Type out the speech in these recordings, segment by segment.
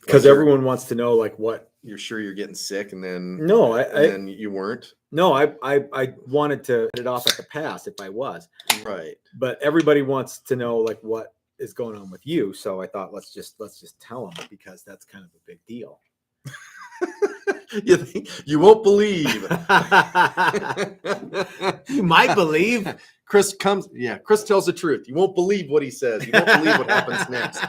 Because everyone wants to know like what. You're sure you're getting sick, and then then you weren't. No, I wanted to get it off at the pass if I was. Right. But everybody wants to know like what is going on with you. So I thought let's just tell them, because that's kind of a big deal. You won't believe. You might believe. Chris tells the truth. You won't believe what he says. You won't believe what happens next.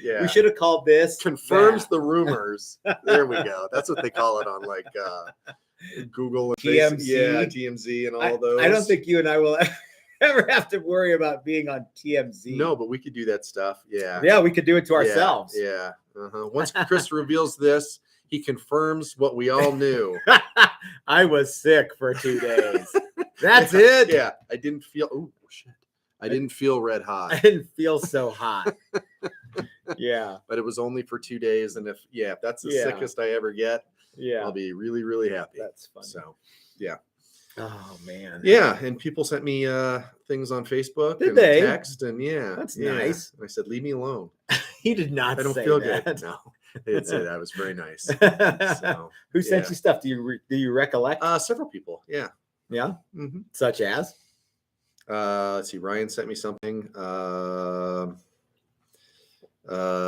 Yeah. We should have called this confirms the rumors. There we go. That's what they call it on like Google and TMZ. TMZ and all those. I don't think you and I will ever have to worry about being on TMZ. No, but we could do that stuff. Yeah. Yeah, we could do it to ourselves. Yeah. Once Chris reveals this, he confirms what we all knew. I was sick for 2 days. That's it. Yeah. I didn't feel I didn't feel red hot. I didn't feel so hot. Yeah. But it was only for 2 days. And if that's the sickest I ever get, I'll be really, really happy. That's funny. So, yeah. Oh, man. Yeah. And people sent me things on Facebook and they? Text. And that's nice. And I said, leave me alone. He did not I don't say feel that. good. No. They did say that. It was very nice. So, who sent you stuff? Do you recollect? Several people. Yeah. Yeah. Mm-hmm. Such as? Let's see. Ryan sent me something.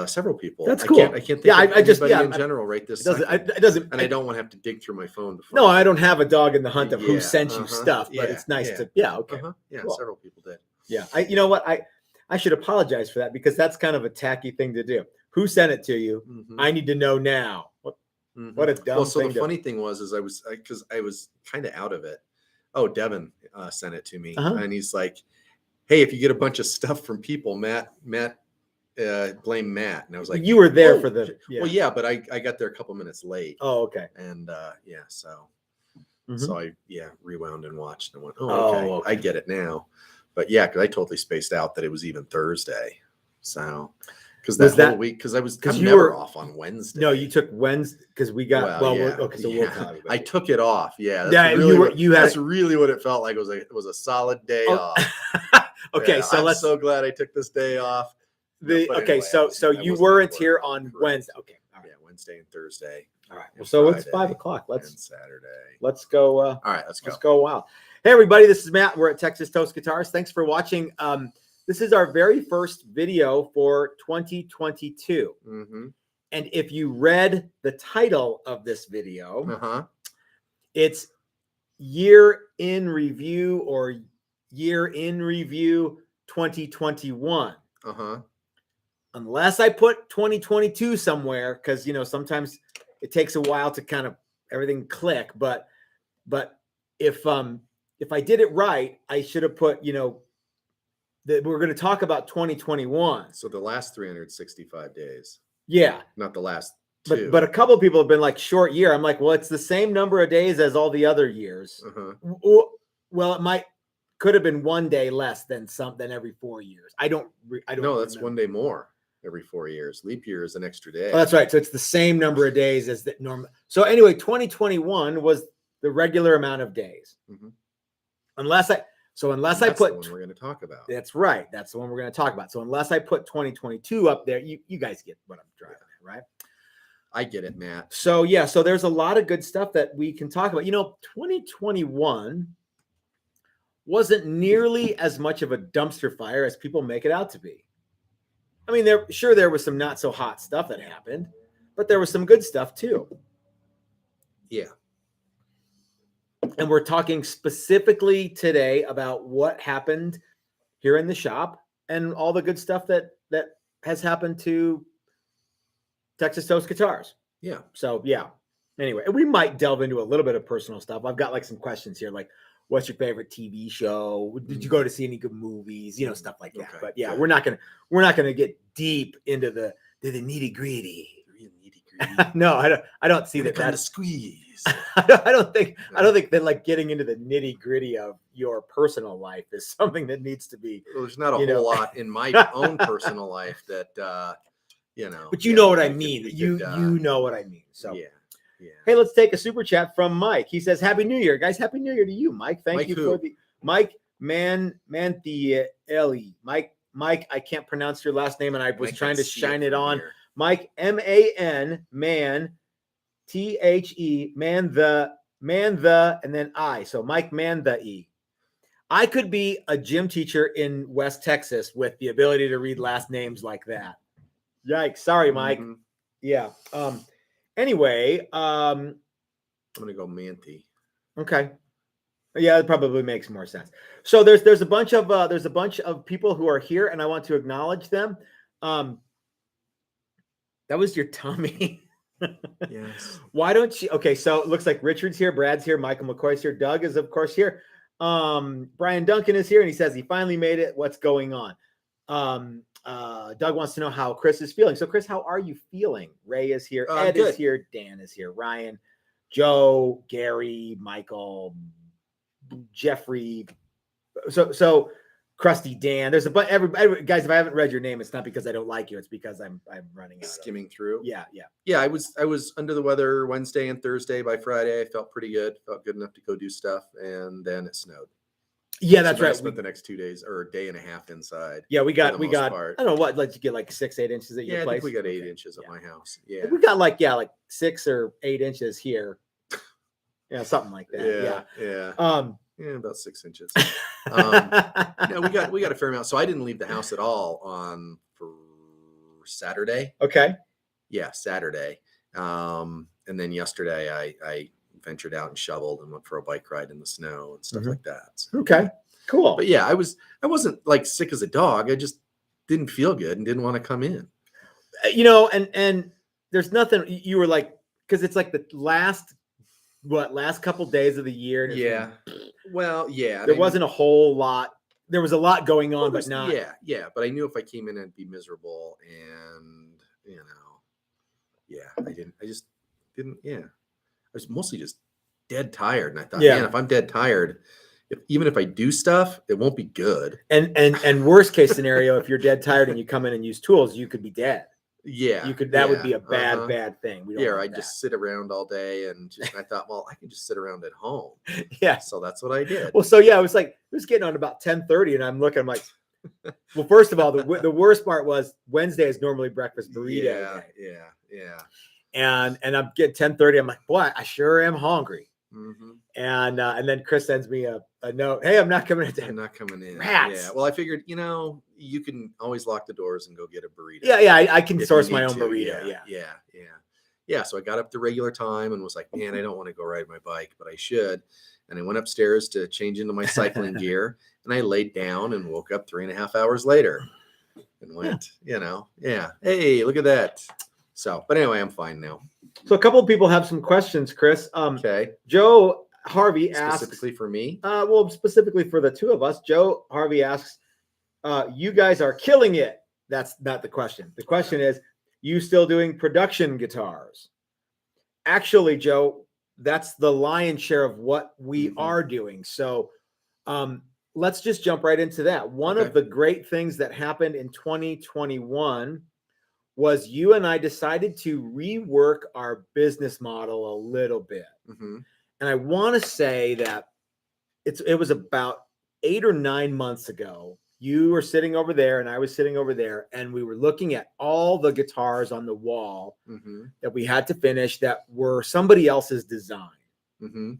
Several people. That's cool. I can't think of anybody in general right this second. It doesn't. And I don't want to have to dig through my phone before. No, I don't have a dog in the hunt of who sent you stuff, but it's nice to. Yeah. Okay. Yeah. Cool. Several people did. Yeah. You know what? I should apologize for that, because that's kind of a tacky thing to do. Who sent it to you? Mm-hmm. I need to know now. What a dumb thing. So the funny thing was because I was kind of out of it. Oh, Devin sent it to me, and he's like, "Hey, if you get a bunch of stuff from people, Matt, blame Matt." And I was like, "You were there for the." Yeah. Well, yeah, but I got there a couple minutes late. Oh, okay. And so I rewound and watched and went, okay. I get it now. But yeah, because I totally spaced out that it was even Thursday. So. Because whole week, because I'm never off on Wednesday. No, you took Wednesday because we got. We'll tell everybody. I took it off. Yeah, that's really what it felt like. It was a solid day off. Okay, so I'm so glad I took this day off. So you weren't here on Wednesday. Okay, all right. Yeah, Wednesday and Thursday. All right. So it's 5 o'clock. Saturday. Let's go. All right, let's go. Let's go. Wow. Hey, everybody! This is Matt. We're at Texas Toast Guitars. Thanks for watching. This is our very first video for 2022. Mm-hmm. And if you read the title of this video, it's Year in Review or Year in Review 2021. Unless I put 2022 somewhere, because, sometimes it takes a while to kind of everything click. But if I did it right, I should have put, that we're going to talk about 2021. So the last 365 days. Yeah. Not the last two. But a couple of people have been like, short year. I'm like, well, it's the same number of days as all the other years. Well, could have been 1 day less than every 4 years. I don't No, that's remember. 1 day more every 4 years. Leap year is an extra day. Oh, that's right. So it's the same number of days as the normal. So anyway, 2021 was the regular amount of days. Unless I put the one we're going to talk about. That's right. That's the one we're going to talk about. So unless I put 2022 up there, you guys get what I'm driving at, right? I get it, Matt. So so there's a lot of good stuff that we can talk about. 2021 wasn't nearly as much of a dumpster fire as people make it out to be. I mean, there was some not so hot stuff that happened, but there was some good stuff too. Yeah. And we're talking specifically today about what happened here in the shop and all the good stuff that has happened to Texas Toast Guitars. Yeah. So, yeah. Anyway, we might delve into a little bit of personal stuff. I've got like some questions here, like what's your favorite TV show? Did you go to see any good movies? Stuff like that. Okay, but yeah, we're not gonna get deep into the nitty gritty. No, I don't see that. Kind of squeeze. I don't think that like getting into the nitty gritty of your personal life is something that needs to be. Well, there's not a whole lot in my own personal life that But you know what I mean. You know what I mean. So yeah. Hey, let's take a super chat from Mike. He says, "Happy New Year, guys! Happy New Year to you, Mike. Thank you for the Mike Mantielli. Mike. I can't pronounce your last name, and I was trying to shine it on Mike, M-A-N, man, T-H-E, man the, and then I. So Mike Man the E. I could be a gym teacher in West Texas with the ability to read last names like that. Yikes. Sorry, Mike. Mm-hmm. Yeah. Anyway, I'm gonna go Manti. Okay. Yeah, it probably makes more sense. So there's a bunch of people who are here, and I want to acknowledge them. That was your tummy. Yes. Why don't you? Okay, so it looks like Richard's here, Brad's here, Michael McCoy's here, Doug is of course here. Brian Duncan is here, and he says he finally made it. What's going on? Doug wants to know how Chris is feeling. So, Chris, how are you feeling? Ray is here, Ed is here, Dan is here, Ryan, Joe, Gary, Michael, Jeffrey. So Crusty Dan. There's a bunch. Every guys, if I haven't read your name, it's not because I don't like you. It's because I'm running out. Skimming through. Yeah. I was under the weather Wednesday and Thursday. By Friday, I felt pretty good. Felt good enough to go do stuff, and then it snowed. Yeah, that's right. I spent the next 2 days or a day and a half inside. Yeah, we got. I don't know what. Like you get like 6-8 inches at your place. I think we got 8 inches at my house. Yeah, we got like 6 or 8 inches here. Yeah, something like that. Yeah. Yeah, about 6 inches. We got a fair amount. So I didn't leave the house at all for Saturday. Okay. Yeah, Saturday. And then yesterday I ventured out and shoveled and went for a bike ride in the snow and stuff like that. So, okay, cool. But yeah, I wasn't like sick as a dog. I just didn't feel good and didn't want to come in. And there's nothing you were like, because it's like the last couple days of the year. Yeah. There wasn't a whole lot. There was a lot going on, but not. Yeah. But I knew if I came in, I'd be miserable. And, I just didn't. Yeah. I was mostly just dead tired. And I thought, man, if I'm dead tired, even if I do stuff, it won't be good. And worst case scenario, if you're dead tired and you come in and use tools, you could be dead. Yeah. You could. That would be a bad thing. I just sit around all day and I thought, well, I can just sit around at home. Yeah. So that's what I did. Well, I was like, it was getting on about 10:30 and I'm like, well, first of all, the worst part was Wednesday is normally breakfast burrito. Yeah. And I'm getting 10:30. I'm like, boy, I sure am hungry. Mm-hmm. And then Chris sends me a note. Hey, I'm not coming in. I'm not coming in. Rats. Yeah. Well, I figured, you can always lock the doors and go get a burrito. Yeah. I can source my own burrito. Yeah. So I got up the regular time and was like, man, I don't want to go ride my bike, but I should. And I went upstairs to change into my cycling gear and I laid down and woke up 3.5 hours later and went, hey, look at that. So, but anyway, I'm fine now. So a couple of people have some questions, Chris. Okay. Joe Harvey asks. Specifically for me? Well, specifically for the two of us. Joe Harvey asks, you guys are killing it. That's not the question. The question is, you still doing production guitars? Actually, Joe, that's the lion's share of what we are doing. So let's just jump right into that. One of the great things that happened in 2021 was you and I decided to rework our business model a little bit. Mm-hmm. And I want to say that it was about 8 or 9 months ago. You were sitting over there and I was sitting over there and we were looking at all the guitars on the wall that we had to finish that were somebody else's design. Mm-hmm.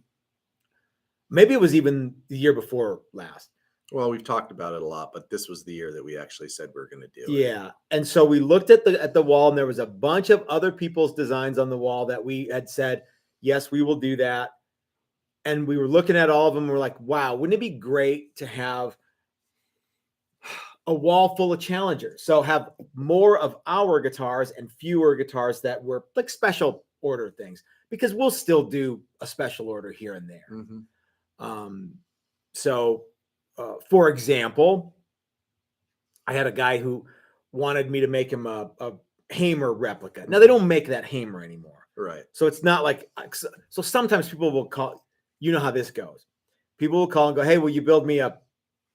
Maybe it was even the year before last. Well, we've talked about it a lot, but this was the year that we actually said we were going to do it. Yeah. And so we looked at the wall and there was a bunch of other people's designs on the wall that we had said, yes, we will do that. And we were looking at all of them. And we're like, wow, wouldn't it be great to have a wall full of challengers? So have more of our guitars and fewer guitars that were like special order things, because we'll still do a special order here and there. Mm-hmm. For example, I had a guy who wanted me to make him a Hamer replica. Now they don't make that Hamer anymore. Right. So it's not like, so sometimes people will call, you know how this goes. People will call and go, hey, will you build me a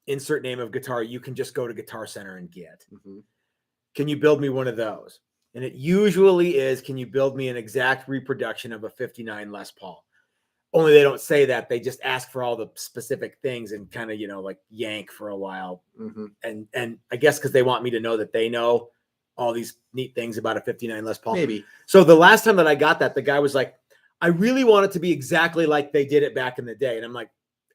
insert name of guitar you can just go to Guitar Center and get? Mm-hmm. Can you build me one of those? And it usually is, can you build me an exact reproduction of a 59 Les Paul? Only they don't say that. They just ask for all the specific things and kind of, like yank for a while. Mm-hmm. And I guess because they want me to know that they know all these neat things about a 59 Les Paul. Maybe. So the last time that I got that, the guy was like, I really want it to be exactly like they did it back in the day. And I'm like,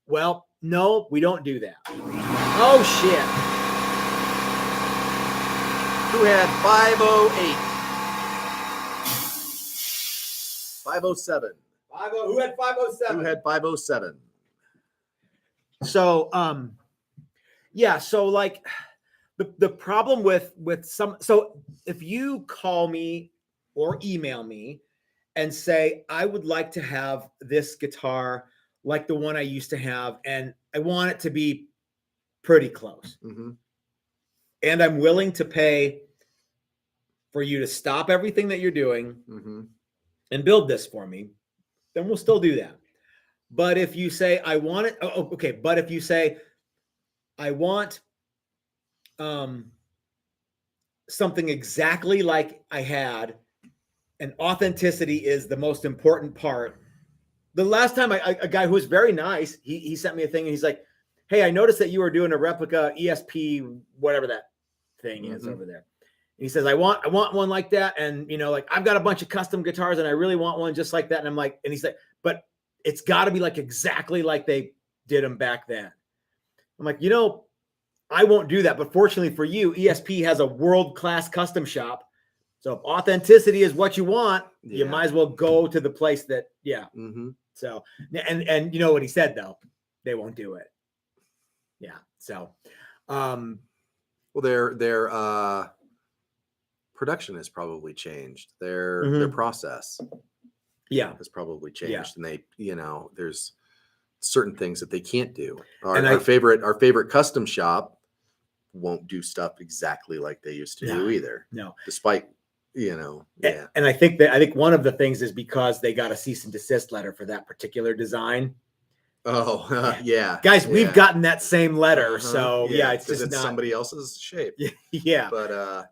well, no, we don't do that. Oh, shit. Who had 508? 507. Who had 507? Who had 507? So, yeah. So like the problem with some, so if you call me or email me and say, I would like to have this guitar like the one I used to have, and I want it to be pretty close. Mm-hmm. And I'm willing to pay for you to stop everything that you're doing mm-hmm. and build this for me, then we'll still do that. But if you say, I want it, okay. But if you say, I want something exactly like I had, and authenticity is the most important part. The last time a guy who was very nice, he sent me a thing and he's like, hey, I noticed that you were doing a replica ESP, whatever that thing is over there. And he says, I want one like that. And, you know, like I've got a bunch of custom guitars and I really want one just like that. And I'm like, and he's like, but it's got to be like exactly like they did them back then. I'm like, you know, I won't do that. But fortunately for you, ESP has a world-class custom shop. So if authenticity is what you want, you might as well go to the place that, So, and you know what he said, though? They won't do it. Yeah. So, well, their production has probably changed. Their process, has probably changed, and they, you know, there's certain things that they can't do. Our favorite custom shop won't do stuff exactly like they used to do either. No, despite, you know, And I think one of the things is because they got a cease and desist letter for that particular design. Oh, yeah. Guys, we've gotten that same letter. So it's just it's not somebody else's shape. Yeah. But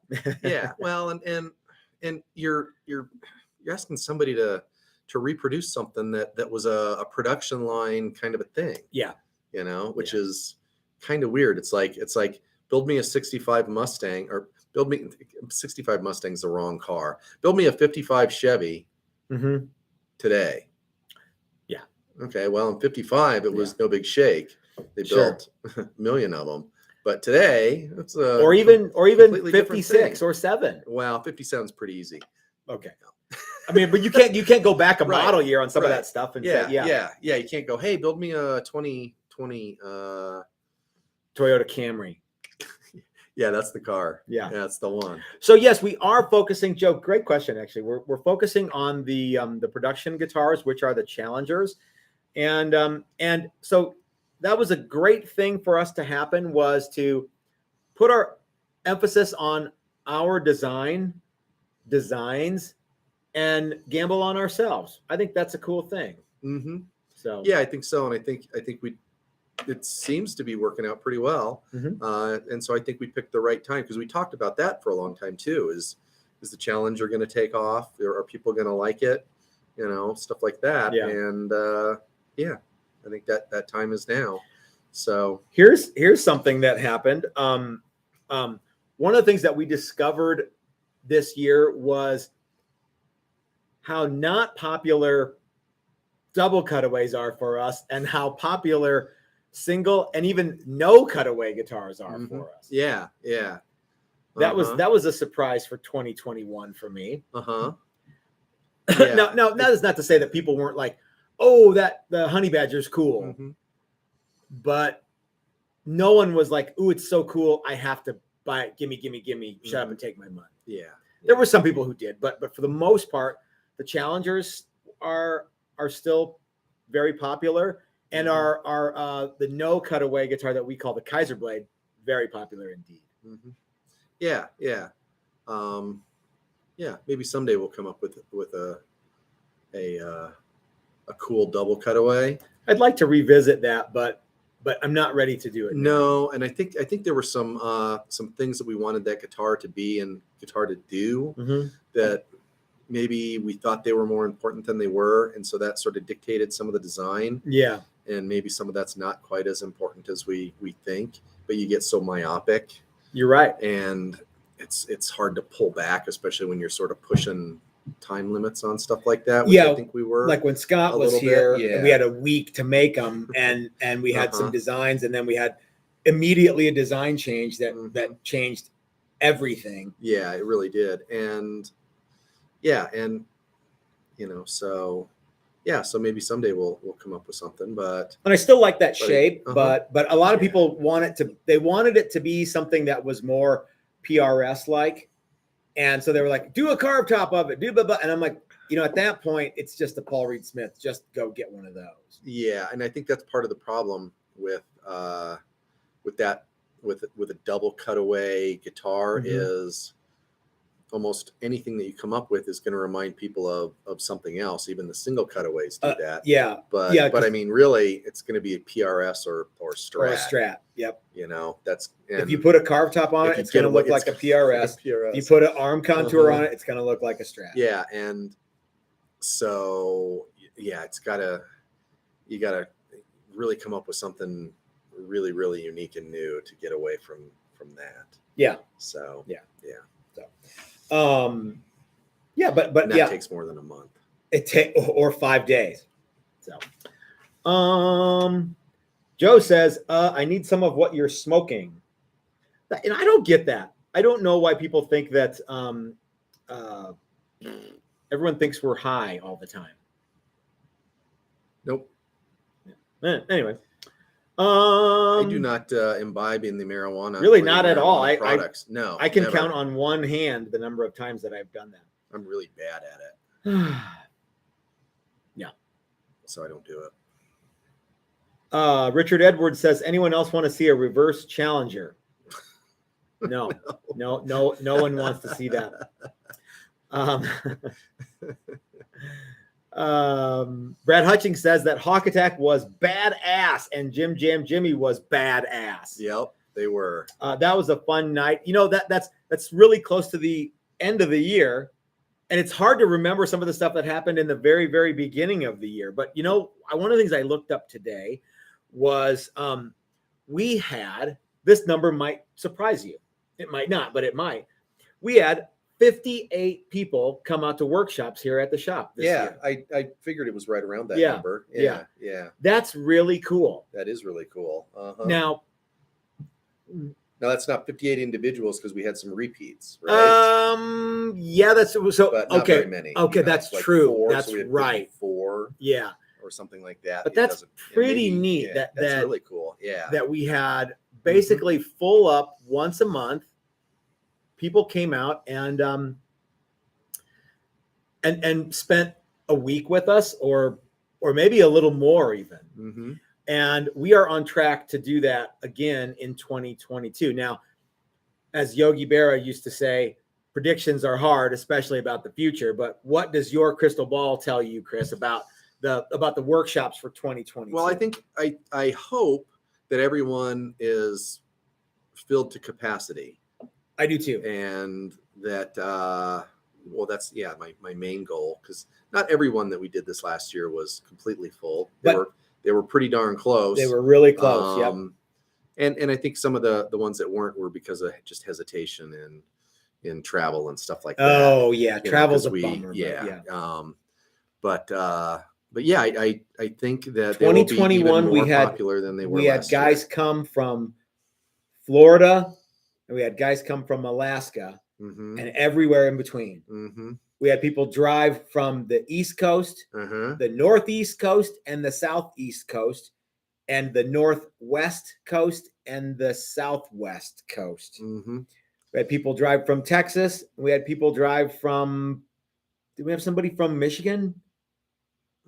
well, and you're asking somebody to reproduce something that was a production line kind of a thing. Yeah. You know, which is kind of weird. It's like build me a 65 Mustang, or build me 65 Mustang's the wrong car. Build me a 55 Chevy today. Yeah. Okay. Well, in 55, it was no big shake. They built a million of them. But today, it's or even 56 or 7. Well, 57's pretty easy. Okay. I mean, but you can't go back a model year on some of that stuff and say, you can't go, hey, build me a 2020 Toyota Camry. Yeah, that's the car. Yeah, that's the one. So yes, we are focusing, Joe. Great question. Actually, we're focusing on the production guitars, which are the Challengers, and so that was a great thing for us to happen, was to put our emphasis on our designs and gamble on ourselves. I think that's a cool thing. So yeah, I think so, and I think it seems to be working out pretty well. And so I think we picked the right time, because we talked about that for a long time too. Is the Challenger going to take off? Are people going to like it? You know, stuff like that. Yeah. And I think that time is now. So here's something that happened. One of the things that we discovered this year was how not popular double cutaways are for us, and how popular single and even no cutaway guitars are for us. Yeah. That was a surprise for 2021 for me. Yeah. Now that is not to say that people weren't like, oh, that the Honey Badger's cool. But no one was like, ooh, it's so cool, I have to buy it. Gimme. Shut up and take my money. Yeah. There were some people who did, but for the most part, the Challengers are still very popular. And our the no cutaway guitar that we call the Kaiser Blade, very popular indeed. Yeah. Maybe someday we'll come up with a cool double cutaway. I'd like to revisit that, but I'm not ready to do it now. No, and I think there were some things that we wanted that guitar to be and guitar to do that maybe we thought they were more important than they were, and so that sort of dictated some of the design. Yeah. And maybe some of that's not quite as important as we think, but you get so myopic. You're right. And it's hard to pull back, especially when you're sort of pushing time limits on stuff like that, which Yeah, I think we were. Like when Scott was here, yeah. and we had a week to make them, and we had some designs, and then we had immediately a design change that changed everything. Yeah, it really did. And yeah, and so yeah, so maybe someday we'll come up with something, and I still like that shape, but a lot of people wanted it to be something that was more PRS like. And so they were like, do a carve top of it, do blah, blah. And I'm like, at that point, it's just a Paul Reed Smith. Just go get one of those. Yeah, and I think that's part of the problem with a double cutaway guitar is almost anything that you come up with is going to remind people of something else. Even the single cutaways do that. Yeah, but I mean, really, it's going to be a PRS or Strat. Or a Strat. Yep. That's if you put a carve top on it, it's going to look like a PRS. If you put an arm contour on it, it's going to look like a Strat. Yeah, and so yeah, you gotta really come up with something really, really unique and new to get away from that. Yeah. So yeah. So yeah, but and that takes more than a month. Or 5 days. So Joe says, I need some of what you're smoking. And I don't get that. I don't know why people think that everyone thinks we're high all the time. Nope. Yeah. Anyway. I do not imbibe in the marijuana. Really, not at all. Products. No. I can count on one hand the number of times that I've done that. I'm really bad at it. Yeah. So I don't do it. Richard Edwards says, anyone else want to see a reverse Challenger? No, no one wants to see that. Brad Hutchings says that Hawk Attack was badass and Jim Jam Jimmy was badass. Yep, they were. That was a fun night. That's really close to the end of the year, and it's hard to remember some of the stuff that happened in the very, very beginning of the year. But one of the things I looked up today was we had, this number might surprise you. It might not, but it might. We had 58 people come out to workshops here at the shop this year. I figured it was right around that number. Yeah. Yeah. That's really cool. That is really cool. Now that's not 58 individuals because we had some repeats, right? Yeah, that's so. But not very many. Okay, that's like true. 4, that's so right. 4. Yeah. Or something like that. But that's pretty neat. That's really cool. Yeah. That we had basically full up once a month. People came out and spent a week with us, or maybe a little more even. And we are on track to do that again in 2022. Now, as Yogi Berra used to say, predictions are hard, especially about the future. But what does your crystal ball tell you, Chris, about the workshops for 2022? Well, I think I hope that everyone is filled to capacity. I do too. And that, that's my main goal, because not everyone that we did this last year was completely full. They were pretty darn close. They were really close. Yep. And I think some of the ones that weren't were because of just hesitation in travel and stuff like that. Oh yeah, travel's a bummer. Yeah. But yeah, I think that 2021 we had popular than they were. We had guys come from Florida, and we had guys come from Alaska, and everywhere in between. We had people drive from the East Coast, the Northeast Coast, and the Southeast Coast, and the Northwest Coast, and the Southwest Coast. We had people drive from Texas. We had people drive from. Did we have somebody from Michigan?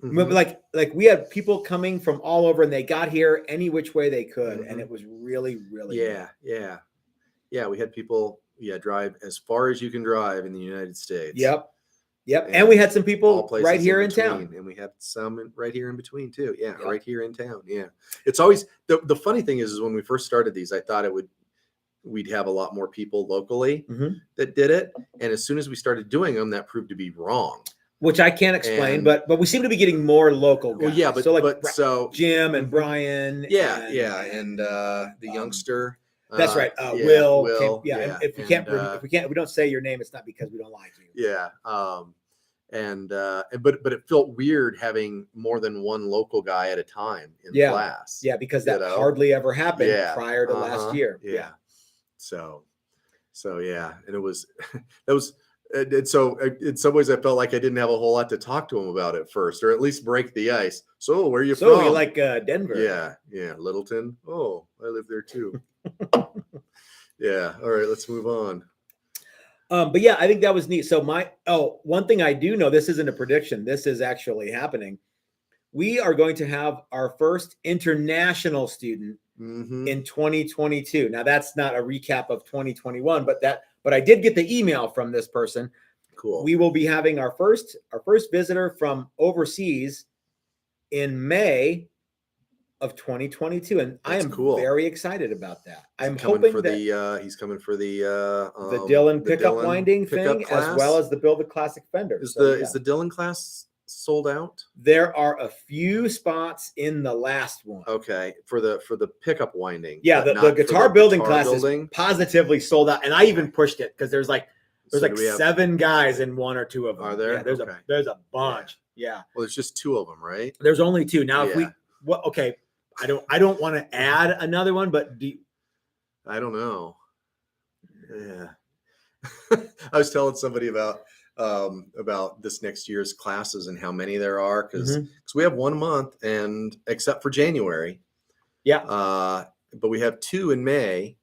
Like we had people coming from all over, and they got here any which way they could, and it was really, really good. Yeah. We had people drive as far as you can drive in the United States. Yep. And we had some people right here in town, and we had some right here in between too. Yeah, right here in town. Yeah, it's always the funny thing is when we first started these, I thought we'd have a lot more people locally that did it, and as soon as we started doing them, that proved to be wrong. Which I can't explain, but we seem to be getting more local guys. Well, yeah, but so Jim and Brian. And the youngster. That's right. Will. And if we can't, if we don't say your name, it's not because we don't like you. Yeah. But it felt weird having more than one local guy at a time in class. Yeah, because that hardly ever happened prior to last year. Yeah. So yeah, and it was so in some ways I felt like I didn't have a whole lot to talk to him about at first, or at least break the ice. So where are you from? So you like Denver? Yeah, Littleton. Oh, I live there too. Yeah. All right, let's move on. But yeah, I think that was neat. So one thing I do know, this isn't a prediction. This is actually happening. We are going to have our first international student in 2022. Now that's not a recap of 2021, but I did get the email from this person. Cool. We will be having our first visitor from overseas in May of 2022, and I am very excited about that. I'm hoping that he's coming for the Dylan pickup winding thing, as well as the Build a Classic Fender. Is the Dylan class sold out? There are a few spots in the last one. Okay, for the pickup winding. Yeah, the guitar building class is positively sold out, and I even pushed it because there's like 7 guys in 1 or 2 of them. Are there? Yeah, there's a bunch. Yeah. Well, there's just 2 of them, right? There's only 2 now. If okay. I don't want to add another one, but I don't know. Yeah. I was telling somebody about this next year's classes and how many there are, because we have 1 month, and except for January. Yeah. But we have 2 in May,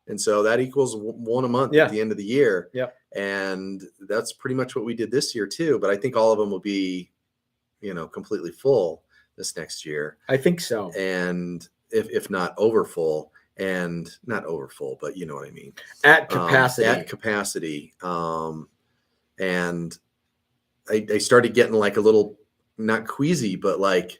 and so that equals 1 a month at the end of the year. Yeah. And that's pretty much what we did this year too. But I think all of them will be, completely full this next year. I think so. And if not over full, and not over full, but you know what I mean. At capacity. And I started getting like a little, not queasy, but like,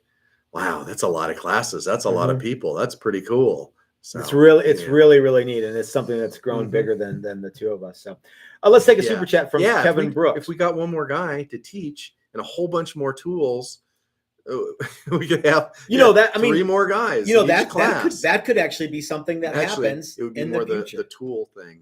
wow, that's a lot of classes. That's a lot of people. That's pretty cool. So it's really, really neat. And it's something that's grown bigger than the 2 of us. So let's take a super chat from Kevin Brooks. If we got one more guy to teach and a whole bunch more tools, we could have 3 more guys. That could actually be something that happens. It would be in more the future. the tool thing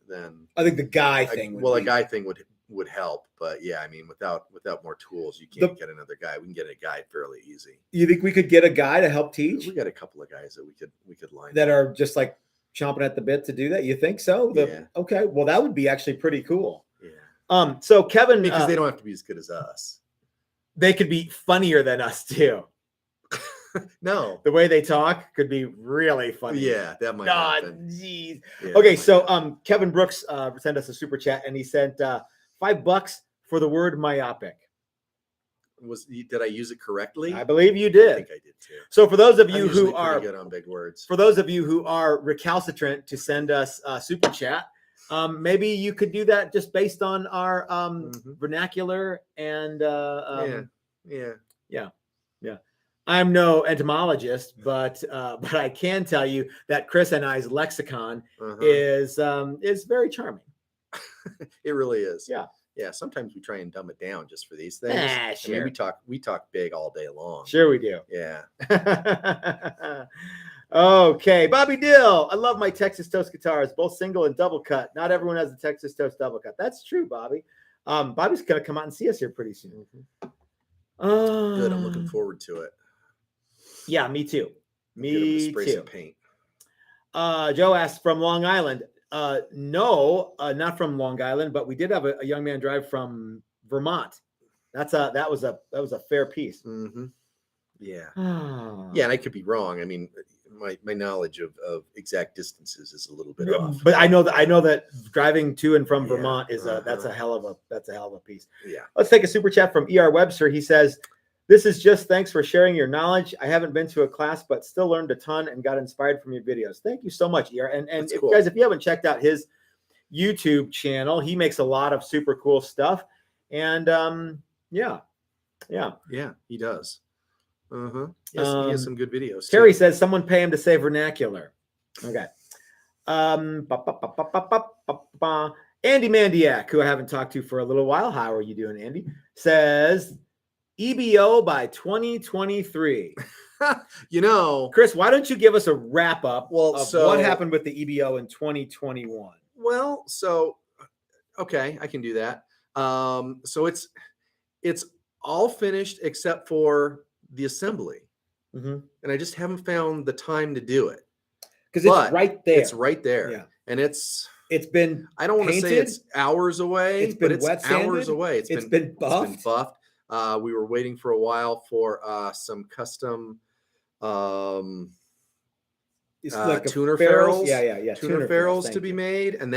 than I think the guy thing. A guy thing would help, but yeah, I mean, without more tools, you can't get another guy. We can get a guy fairly easy. You think we could get a guy to help teach? We got a couple of guys that we could line that are just like chomping at the bit to do that. You think so? Yeah. Okay. Well, that would be actually pretty cool. Yeah. So Kevin, because they don't have to be as good as us. They could be funnier than us too. No, the way they talk could be really funny. Yeah, that might happen. Jeez. Yeah, okay, so Kevin Brooks sent us a super chat, and he sent $5 for the word myopic. Did I use it correctly? I believe you did. I think I did too. So for those of you who are good on big words, for those of you who are recalcitrant to send us a super chat, maybe you could do that just based on our vernacular and yeah. I'm no entomologist, but I can tell you that Chris and I's lexicon is very charming. It really is. Yeah. Yeah. Sometimes we try and dumb it down just for these things. Sure. I mean, we talk big all day long. Sure we do. Yeah. Okay, Bobby Dill. I love my Texas Toast guitars, both single and double cut. Not everyone has a Texas Toast double cut. That's true, Bobby. Bobby's gonna come out and see us here pretty soon. Good. I'm looking forward to it. Yeah, me too. Spray some paint. Joe asked from Long Island. No, not from Long Island, but we did have a young man drive from Vermont. That was a fair piece. Yeah. Yeah, and I could be wrong. I mean, my knowledge of exact distances is a little bit off. But I know that driving to and from Vermont is that's a hell of a piece. Yeah. Let's take a super chat from ER Webster. He says, "This is just thanks for sharing your knowledge. I haven't been to a class, but still learned a ton and got inspired from your videos." Thank you so much, ER. And if, cool. guys, if you haven't checked out his YouTube channel, he makes a lot of super cool stuff. And yeah, he does. He has some good videos. Terry says someone pay him to say vernacular. Okay. Andy Mandiak, who I haven't talked to for a little while. How are you doing, Andy? Says EBO by 2023. You know, Chris, why don't you give us a wrap up of so, what happened with the EBO in 2021? Well, so okay, I can do that. So it's all finished except for the assembly, and I just haven't found the time to do it because it's right there. It's right there, yeah, and it's been. I don't want to say it's hours away, but it's hours away. It's been buffed. It's been buffed. We were waiting for a while for some custom It's like tuner ferrules, tuner ferrules to be made, and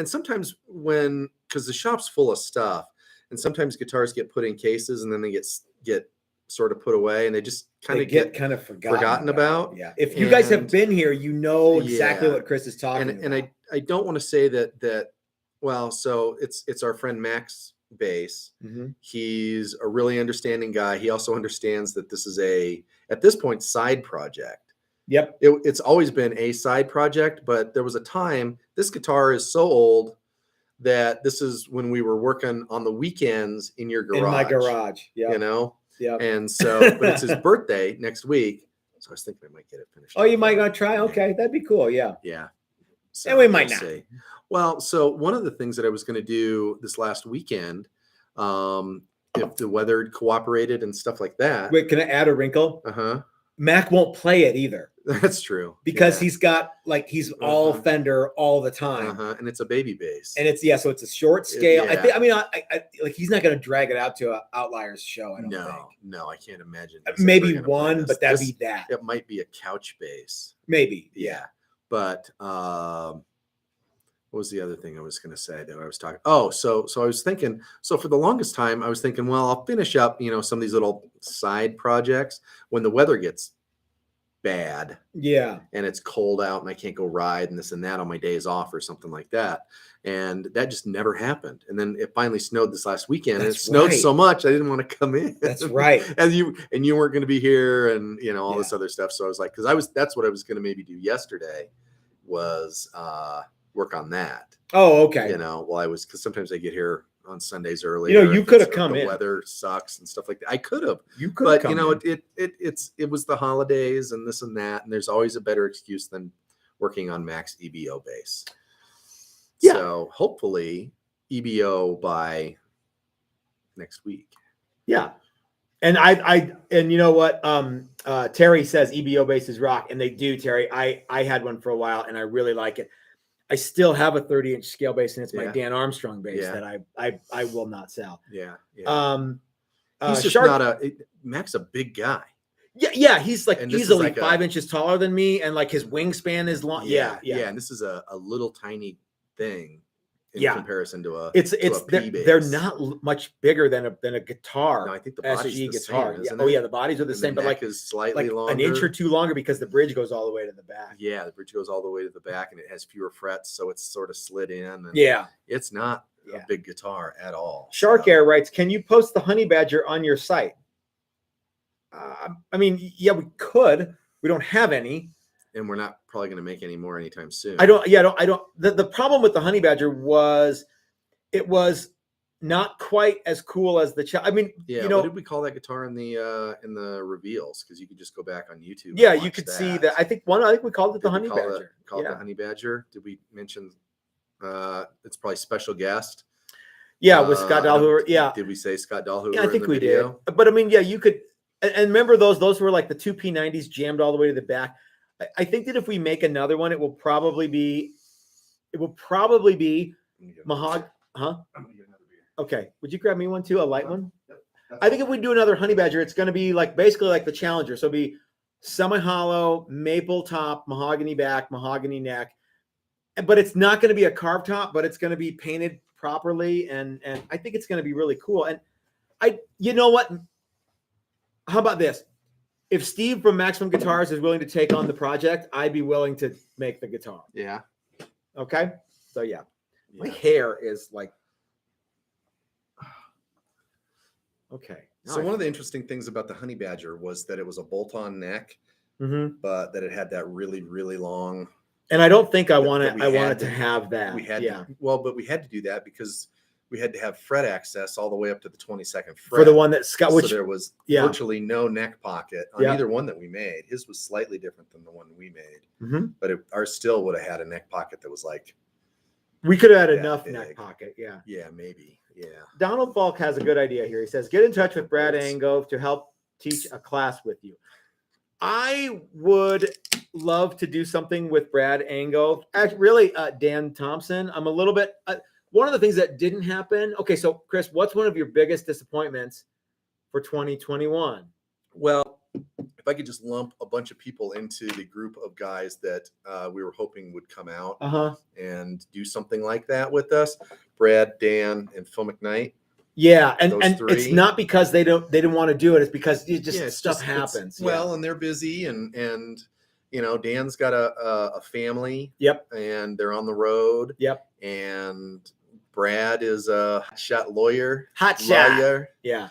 sometimes because the shop's full of stuff, and sometimes guitars get put in cases and then they get sort of put away, and they just kind of get forgotten about. Yeah, if you guys have been here, you know exactly what Chris is talking about. And I don't want to say that. Well, so it's our friend Max bass. He's a really understanding guy. He also understands that this is at this point side project. Yep. It's always been a side project, but there was a time, this guitar is so old that this is when we were working on the weekends in your garage. In my garage, you know? Yeah. And so, but it's his birthday next week. So I was thinking I might get it finished. Oh, you might not try? Okay, that'd be cool. Yeah. Yeah. So and we might not. See. Well, so one of the things that I was going to do this last weekend, if the weather cooperated and stuff like that. Wait, can I add a wrinkle? Mac won't play it either. That's true. Because he's got he's all Fender all the time. And it's a baby bass. And it's so it's a short scale. I think he's not going to drag it out to an Outliers show. I don't think. No, I can't imagine. Maybe one, but that'd be that. It might be a couch bass. Maybe. Yeah. But what was the other thing I was going to say that I was talking? Oh, so I was thinking, so for the longest time, I was thinking, well, I'll finish up, some of these little side projects when the weather gets bad. Yeah. And it's cold out and I can't go ride and this and that on my days off or something like that. And that just never happened. And then it finally snowed this last weekend. And it snowed so much I didn't want to come in. That's right. and you weren't going to be here and all this other stuff. So I was like, that's what I was going to maybe do yesterday was work on that. Oh, okay. Because sometimes I get here on Sundays early. You could have come in. The weather sucks and stuff like that. I could have. You could have. But it was the holidays and this and that, and there's always a better excuse than working on Mac's EBO bass. Yeah. So hopefully EBO by next week. Yeah. And and you know what? Terry says EBO basses rock, and they do, Terry. I had one for a while and I really like it. I still have a 30-inch scale bass, and it's my Dan Armstrong bass that I will not sell. Yeah. He's just Mac's a big guy. Yeah. He's easily 5 inches taller than me, and his wingspan is long. Yeah. And this is a little tiny thing in comparison to a they're not much bigger than a guitar. No, I think the body's the guitar. Same, yeah. The bodies are the same, but is slightly longer, an inch or two longer because the bridge goes all the way to the back. Yeah, the bridge goes all the way to the back, and it has fewer frets, so it's sort of slid in. And it's not a big guitar at all. Shark Air writes, "Can you post the Honey Badger on your site?" We could. We don't have any. And we're not probably going to make any more anytime soon. I don't. The problem with the Honey Badger was it was not quite as cool as the what did we call that guitar in the reveals? Because you could just go back on YouTube. Yeah, you could see that. I think we called it the Honey Badger. Called it the Honey Badger. Did we mention it's probably special guest? Yeah, with Scott Dahlhauer. Yeah. Did we say Scott Dahlhauer? Yeah, I think we did. But you could and remember those were like the two P90s jammed all the way to the back. I think that if we make another one, it will probably be mahogany. Huh? I'm gonna get another beer. Okay. Would you grab me one too? A light one? Yep. I think if we do another Honey Badger, it's going to be basically like the Challenger. So it'll be semi-hollow, maple top, mahogany back, mahogany neck. But it's not going to be a carved top, but it's going to be painted properly. And I think it's going to be really cool. And you know what? How about this? If Steve from Maximum Guitars is willing to take on the project, I'd be willing to make the guitar. Yeah. Okay. So my hair is okay. So one of the interesting things about the Honey Badger was that it was a bolt-on neck, but that it had that really, really long. And I don't think I wanted to have that. We had but we had to do that because we had to have fret access all the way up to the 22nd fret for the one that Scott, which so there was virtually no neck pocket on either one that we made. His was slightly different than the one we made, but ours still would have had a neck pocket that was like, we could have had enough neck pocket. Yeah, maybe. Yeah. Donald Falk has a good idea here. He says, get in touch with Brad Angove to help teach a class with you. I would love to do something with Brad Angove. Actually, really, Dan Thompson. I'm a little bit, one of the things that didn't happen. Okay. So Chris, what's one of your biggest disappointments for 2021? Well, if I could just lump a bunch of people into the group of guys that we were hoping would come out and do something like that with us, Brad, Dan, and Phil McKnight. Yeah, and it's not because they didn't want to do it. It's because stuff happens. Well, and they're busy, and Dan's got a family. Yep. And they're on the road. Yep. And Brad is a hotshot lawyer. Hotshot. Yeah.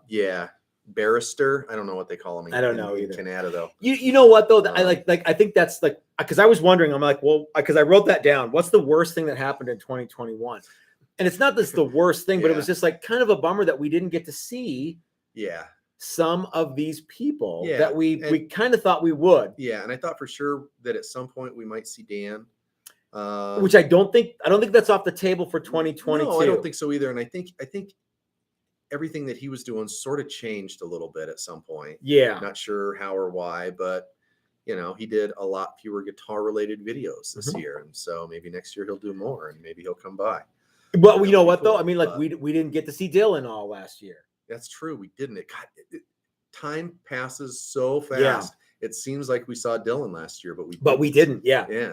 Yeah. Barrister. I don't know what they call him. I don't know either. Canada though. You know what though? I I think that's like, because I was wondering. I'm like, well, because I wrote that down. What's the worst thing that happened in 2021? And it's not this the worst thing, but it was just like kind of a bummer that we didn't get to see some of these people that we kind of thought we would. Yeah, and I thought for sure that at some point we might see Dan. Which I don't think that's off the table for 2022. No, I don't think so either. And I think everything that he was doing sort of changed a little bit at some point. Yeah. Not sure how or why, but he did a lot fewer guitar related videos this year. And so maybe next year he'll do more and maybe he'll come by. Well, you know what though? I mean, like we didn't get to see Dylan all last year. That's true. We didn't. Time passes so fast. Yeah. It seems like we saw Dylan last year, but we didn't. Yeah.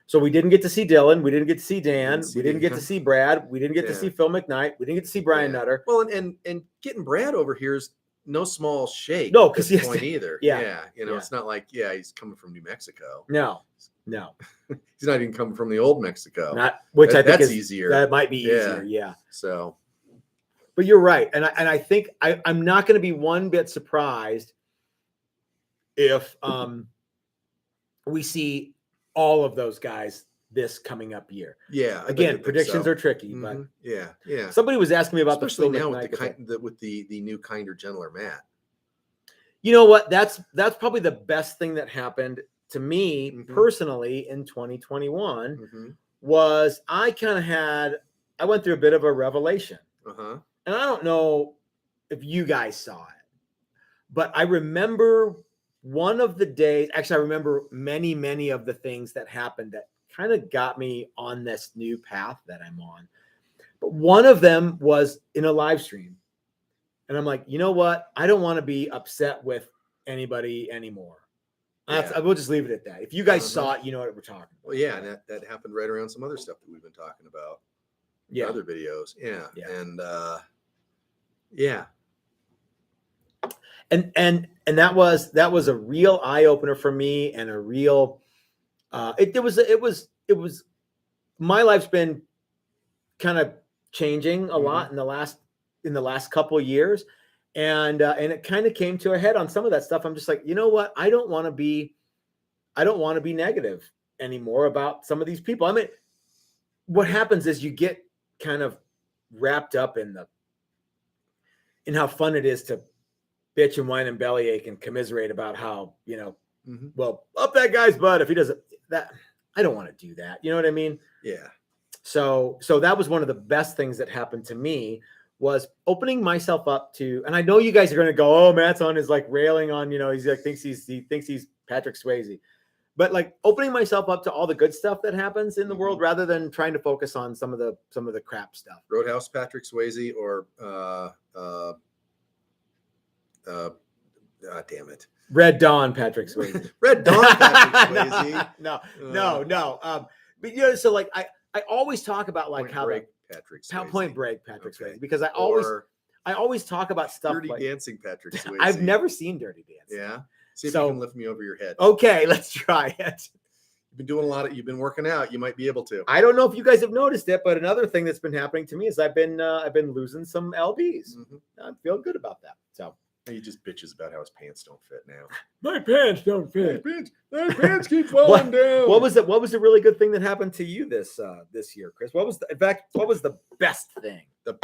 So we didn't get to see Dylan. We didn't get to see Dan. We didn't get to see Brad. We didn't get to see Phil McKnight. We didn't get to see Brian Nutter. Well, and getting Brad over here is no small shake. No, because he's point either. Yeah. It's not like he's coming from New Mexico. No. He's not even coming from the old Mexico. I think that's is easier. That might be easier. Yeah. So, but you're right, and I think I'm not going to be one bit surprised if we see all of those guys this coming up year. Yeah. Again, predictions are tricky, but yeah. Somebody was asking me about especially now with the new kinder, gentler Matt. You know what? That's probably the best thing that happened to me personally in 2021 was I went through a bit of a revelation. And I don't know if you guys saw it, but I remember one of the days, actually, I remember many, many of the things that happened that kind of got me on this new path that I'm on. But one of them was in a live stream. And I'm like, you know what? I don't want to be upset with anybody anymore. I will just leave it at that. If you guys saw it, you know what we're talking about. Well, yeah, and that happened right around some other stuff that we've been talking about. Yeah. Other videos. Yeah. And And that was a real eye opener for me and a real it was my life's been kind of changing a lot in the last couple of years. And it kind of came to a head on some of that stuff. I'm just like, you know what? I don't want to be negative anymore about some of these people. I mean, what happens is you get kind of wrapped up in how fun it is to bitch and whine and bellyache and commiserate about how, well, up that guy's butt if he doesn't that. I don't want to do that. You know what I mean? Yeah. So that was one of the best things that happened to me was opening myself up to, and I know you guys are going to go, oh, Matt's on is like railing on, he's like, he thinks he's Patrick Swayze, but like opening myself up to all the good stuff that happens in the world rather than trying to focus on some of the crap stuff. Roadhouse Patrick Swayze or damn it. Red Dawn Patrick Swayze. Red Dawn Patrick Swayze. No. But so like I always talk about like Point Break Patrick Swayze because I always talk about stuff Dirty like Dancing Patrick Swayze. I've never seen Dirty Dancing. Yeah. See if you can lift me over your head. Okay, let's try it. You've been doing you've been working out. You might be able to. I don't know if you guys have noticed it, but another thing that's been happening to me is I've been losing some lbs. I feel good about that. So He just bitches about how his pants don't fit now. My pants don't fit. My pants keep falling down. What was the really good thing that happened to you this year, Chris? What was the best thing? The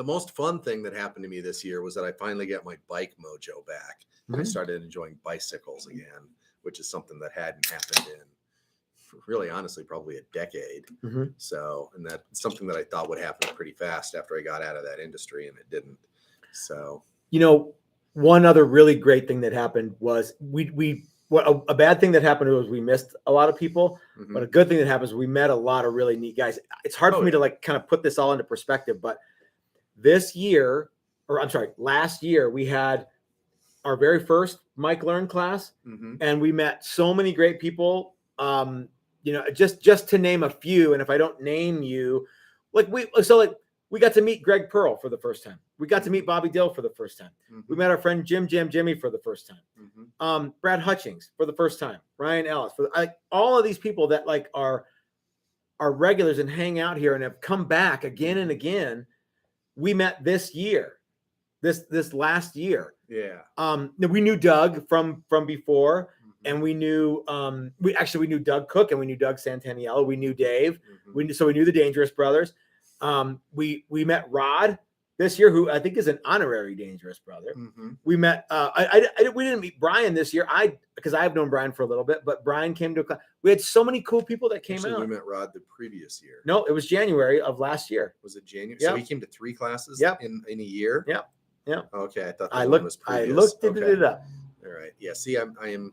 most fun thing that happened to me this year was that I finally got my bike mojo back. Mm-hmm. I started enjoying bicycles again, which is something that hadn't happened in really, honestly, probably a decade. Mm-hmm. So, and that's something that I thought would happen pretty fast after I got out of that industry, and it didn't. So, one other really great thing that happened was a bad thing that happened was we missed a lot of people, mm-hmm. but a good thing that happens, we met a lot of really neat guys. It's hard for me to kind of put this all into perspective, but last year, we had our very first Mike Learn class, mm-hmm. and we met so many great people. Just to name a few, and if I don't name you, we got to meet Greg Pearl for the first time. We got to meet Bobby Dill for the first time. Mm-hmm. We met our friend Jimmy for the first time. Mm-hmm. Brad Hutchings for the first time. Ryan Ellis all of these people that are regulars and hang out here and have come back again and again. We met this year, this last year. Yeah. We knew Doug from before. And we knew we knew Doug Cook, and we knew Doug Santaniello. We knew Dave. Mm-hmm. We knew the Dangerous Brothers. We met Rod this year, who I think is an honorary Dangerous Brother. Mm-hmm. We met. We didn't meet Brian this year. Because I have known Brian for a little bit, but Brian came to a class. We had so many cool people that came out. We met Rod the previous year. No, it was January of last year. Was it January? Yep. So he came to 3 classes. Yep. in a year. Yeah. Yeah. Okay, I thought I looked it up. All right. Yeah. See, I am.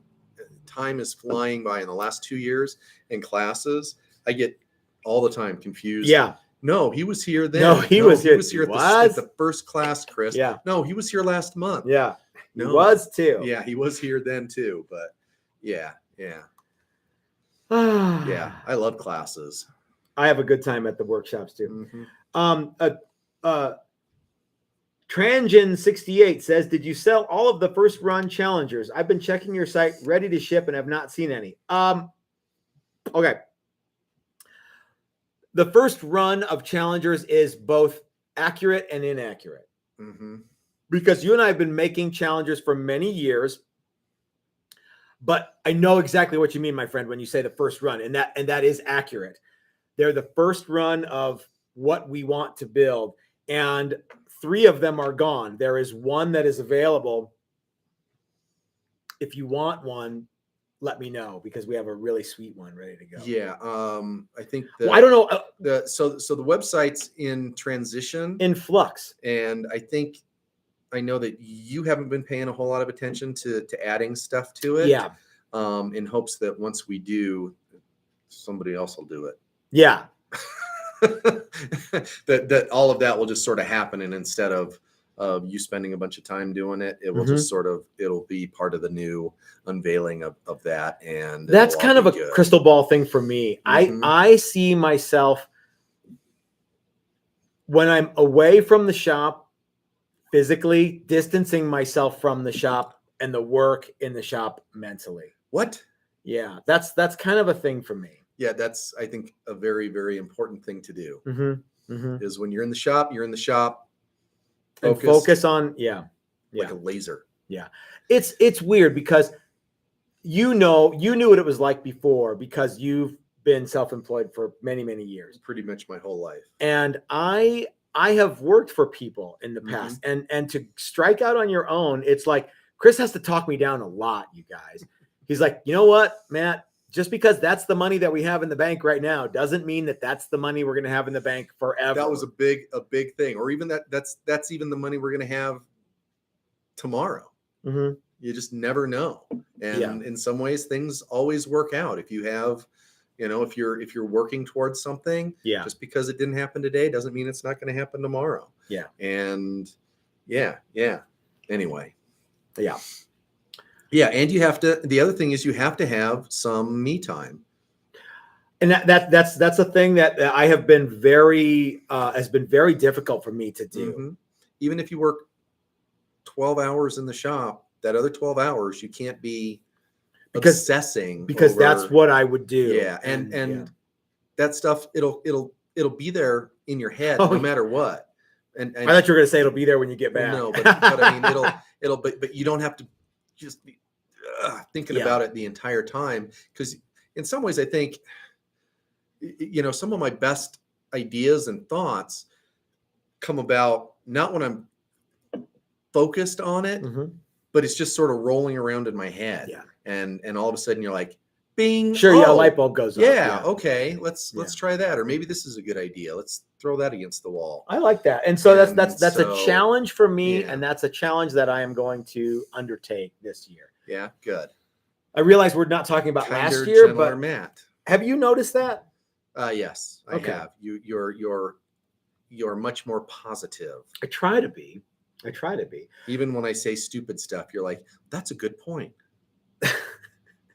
Time is flying by in the last 2 years in classes. I get all the time confused. Yeah. No, he was here then. No, he was here at the first class, Chris. Yeah. No, he was here last month. Yeah. He was too. Yeah, he was here then too. But yeah. Yeah. I love classes. I have a good time at the workshops too. Mm-hmm. Trangen68 says, did you sell all of the first run challengers? I've been checking your site, ready to ship, and have not seen any. Okay. The first run of challengers is both accurate and inaccurate. Mm-hmm. Because you and I have been making challengers for many years, but I know exactly what you mean, my friend, when you say the first run, and that is accurate. They're the first run of what we want to build, and 3 of them are gone. There is one that is available. If you want one, let me know, because we have a really sweet one ready to go. Yeah. I think I don't know. So the website's in transition, in flux. And I know that you haven't been paying a whole lot of attention to adding stuff to it. Yeah. In hopes that once we do, somebody else will do it. Yeah. that all of that will just sort of happen, and instead of you spending a bunch of time doing it, it will mm-hmm. just it'll be part of the new unveiling of that. And that's kind of a crystal ball thing for me. Mm-hmm. I see myself, when I'm away from the shop, physically distancing myself from the shop and the work in the shop mentally. What? Yeah, that's kind of a thing for me. Yeah, that's, I think, a very, very important thing to do. Mm-hmm. Mm-hmm. Is when you're in the shop, focus on, like a laser. Yeah. It's weird, because you knew what it was like before, because you've been self-employed for many, many years. Pretty much my whole life. And I have worked for people in the past, mm-hmm. and to strike out on your own, it's like Chris has to talk me down a lot, you guys. He's like, you know what, Matt? Just because that's the money that we have in the bank right now doesn't mean that that's the money we're going to have in the bank forever. That was a big thing. Or even that's even the money we're going to have tomorrow. Mm-hmm. You just never know. And in some ways, things always work out. If you have, if you're working towards something, just because it didn't happen today doesn't mean it's not going to happen tomorrow. Yeah. And anyway. Yeah. Yeah, and the other thing is you have to have some me time. And that's a thing that I have been has been very difficult for me to do. Mm-hmm. Even if you work 12 hours in the shop, that other 12 hours, you can't be obsessing. Because that's what I would do. Yeah. And that stuff, it'll be there in your head no matter what. And I thought you were going to say it'll be there when you get back. No, but I mean, but you don't have to just be thinking about it the entire time. Because in some ways, I think, some of my best ideas and thoughts come about not when I'm focused on it, but it's just sort of rolling around in my head. Yeah. And all of a sudden you're like, bing. Sure. Yeah. A light bulb goes off. Yeah. Okay. Let's try that. Or maybe this is a good idea. Let's throw that against the wall. I like that. And so that's a challenge for me. And that's a challenge that I am going to undertake this year. Yeah. Good. I realize we're not talking about last year, but Matt, have you noticed that? Yes, I have. You're much more positive. I try to be. Even when I say stupid stuff, you're like, that's a good point.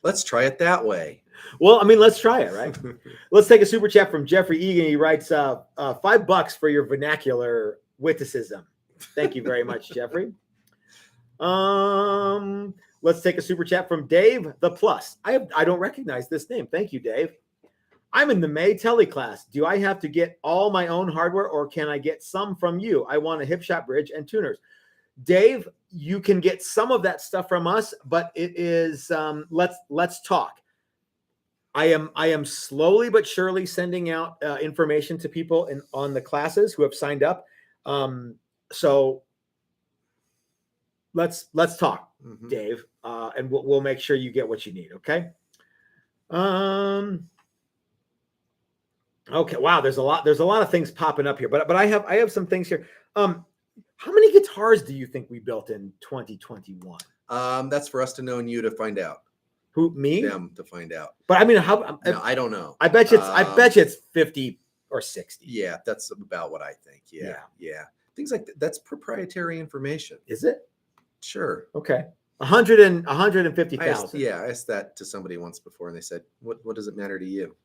Let's try it that way. Well, I mean, let's try it, right? Let's take a super chat from Jeffrey Egan. He writes, $5 for your vernacular witticism. Thank you very much, Jeffrey. Let's take a super chat from Dave the Plus. I don't recognize this name. Thank you, Dave. I'm in the May tele class. Do I have to get all my own hardware or can I get some from you? I want a Hipshot bridge and tuners. Dave, you can get some of that stuff from us, but it is let's talk. I am slowly but surely sending out information to people on the classes who have signed up. So let's talk, Dave, and we'll make sure you get what you need. Okay. Okay. Wow. There's a lot of things popping up here, but I have some things here. How many guitars do you think we built in 2021? That's for us to know and you to find out. Who, me? Them to find out. But I mean, no, I don't know. I bet you it's 50 or 60. Yeah, that's about what I think. Yeah. Things like that's proprietary information. Is it? Sure. Okay. 150,000. I asked that to somebody once before, and they said, "What does it matter to you?"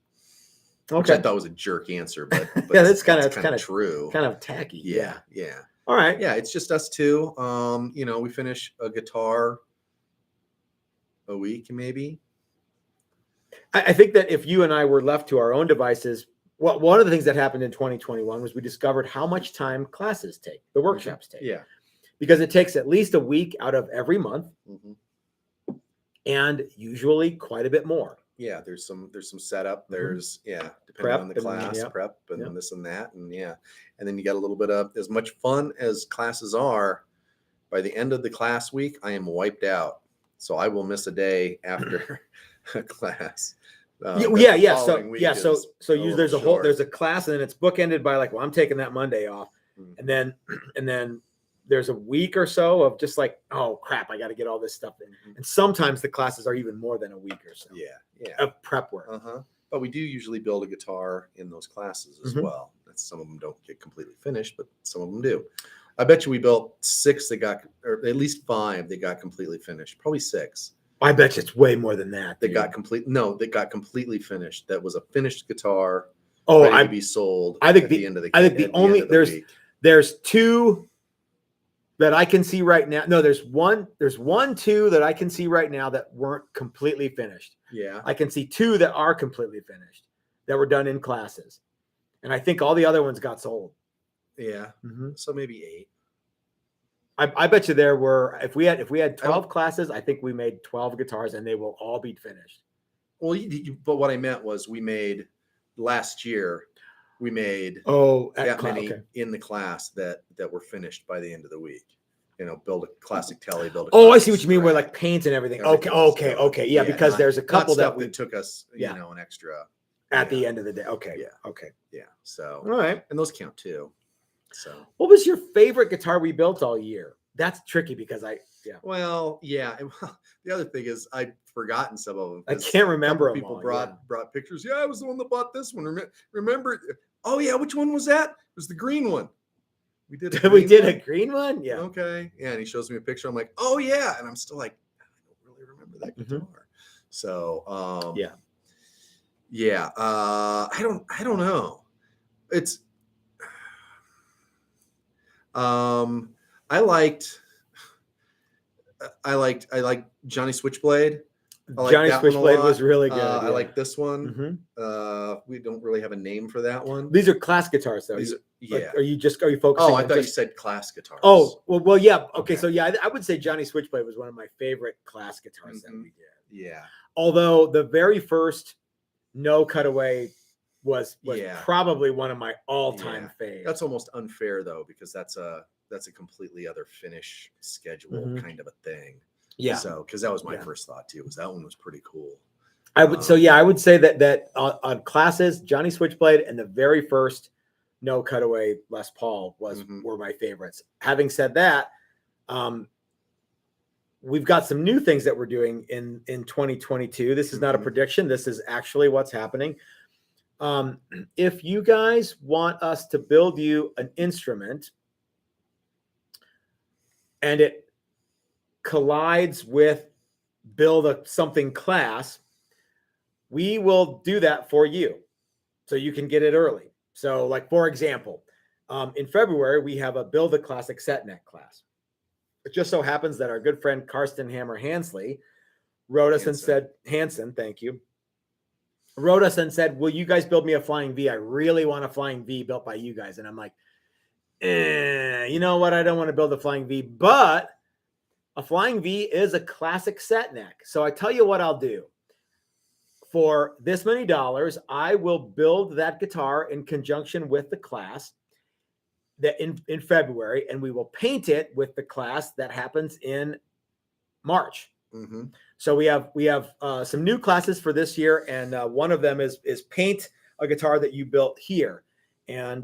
Okay. Which I thought was a jerk answer, but yeah, that's kind of true. Kind of tacky. Yeah. All right. Yeah, it's just us two. We finish a guitar a week, maybe. I think that if you and I were left to our own devices, one of the things that happened in 2021 was we discovered how much time classes take, the workshops take. Yeah. Because it takes at least a week out of every month, and usually quite a bit more. Yeah, there's some setup. There's depending prep on the class, prep and this and that, and and then you got a little bit of as much fun as classes are. By the end of the class week, I am wiped out, so I will miss a day after a class. So there's a class, and then it's bookended by like, well, I'm taking that Monday off, and then there's a week or so of just like, oh crap, I got to get all this stuff in. And sometimes the classes are even more than a week or so. Yeah. Of prep work. But we do usually build a guitar in those classes as well. Some of them don't get completely finished, but some of them do. I bet you we built 6 or at least 5 that got completely finished. Probably 6. I bet you it's way more than that. That got completely finished. That was a finished guitar. Ready to be sold. I think there's 2 that I can see right now. No, there's 2 that I can see right now that weren't completely finished. Yeah. I can see 2 that are completely finished that were done in classes. And I think all the other ones got sold. Yeah. So maybe 8. I bet you there were, if we had 12 classes, I think we made 12 guitars and they will all be finished. Well, but what I meant was last year, we made many in the class that were finished by the end of the week. Build a classic telly, I see what you mean, where like paint and everything. Okay. Yeah, because there's a couple that took us, an extra at the end of the day. Okay. Yeah. So all right, and those count too. So what was your favorite guitar we built all year? That's tricky because Well, the other thing is I've forgotten some of them. I can't remember them. People brought pictures. Yeah, I was the one that bought this one. Remember? Oh yeah, which one was that? It was the green one. We did a green one? Yeah. Okay. Yeah, and he shows me a picture. I'm like, oh yeah, and I'm still like, I don't really remember that guitar. So I don't know. It's I liked Johnny Switchblade. Johnny Switchblade was really good. I like this one. We don't really have a name for that one. These are class guitars, though. Are you focusing? Oh, I thought you said class guitars. Oh, well, yeah. Okay, so yeah, I would say Johnny Switchblade was one of my favorite class guitars that we did. Yeah. Although the very first No Cutaway was probably one of my all-time faves. That's almost unfair though, because that's a completely other finish schedule kind of a thing. Yeah. So, because that was my first thought too, was that one was pretty cool. I would I would say that on classes, Johnny Switchblade and the very first No Cutaway Les Paul were my favorites. Having said that, we've got some new things that we're doing in 2022. This is not a prediction. This is actually what's happening. If you guys want us to build you an instrument and it collides with build something class, we will do that for you so you can get it early. So, like, for example, in February, we have a Build a Classic Set Neck class. It just so happens that our good friend Karsten Hammer Hansley wrote us and said, Hansen, thank you, wrote us and said, will you guys build me a Flying V? I really want a Flying V built by you guys. And I'm like, you know what? I don't want to build a Flying V, but a Flying V is a classic set neck. So I tell you what I'll do. For this many dollars, I will build that guitar in conjunction with the class that in February, and we will paint it with the class that happens in March. So we have some new classes for this year, and one of them is paint a guitar that you built here, and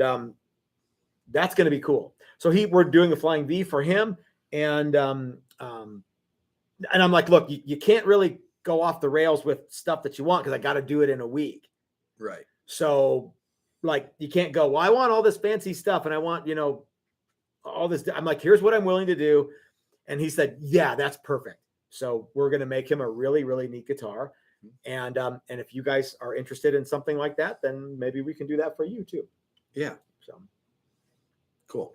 that's going to be cool. So we're doing a Flying V for him, and I'm like, look, you can't really go off the rails with stuff that you want because I got to do it in a week. Right. So, like, you can't go, well, I want all this fancy stuff and I want, all this. I'm like, here's what I'm willing to do. And he said, yeah, that's perfect. So we're going to make him a really, really neat guitar. And if you guys are interested in something like that, then maybe we can do that for you too. Yeah. So cool.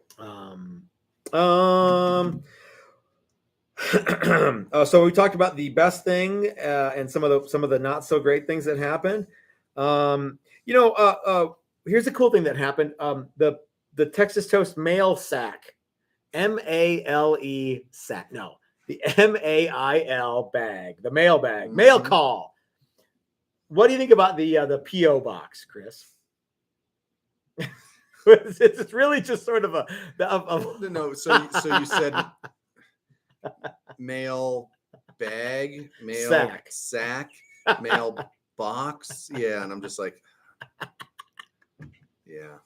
So we talked about the best thing and some of the not so great things that happened. Here's a cool thing that happened. The Texas Toast mail sack, MALE sack. No, the MAIL bag, the mail bag, mail call. What do you think about the PO box, Chris? It's really just sort of no. So you said mail bag, mail sack, mail box. Yeah. And I'm just like, yeah.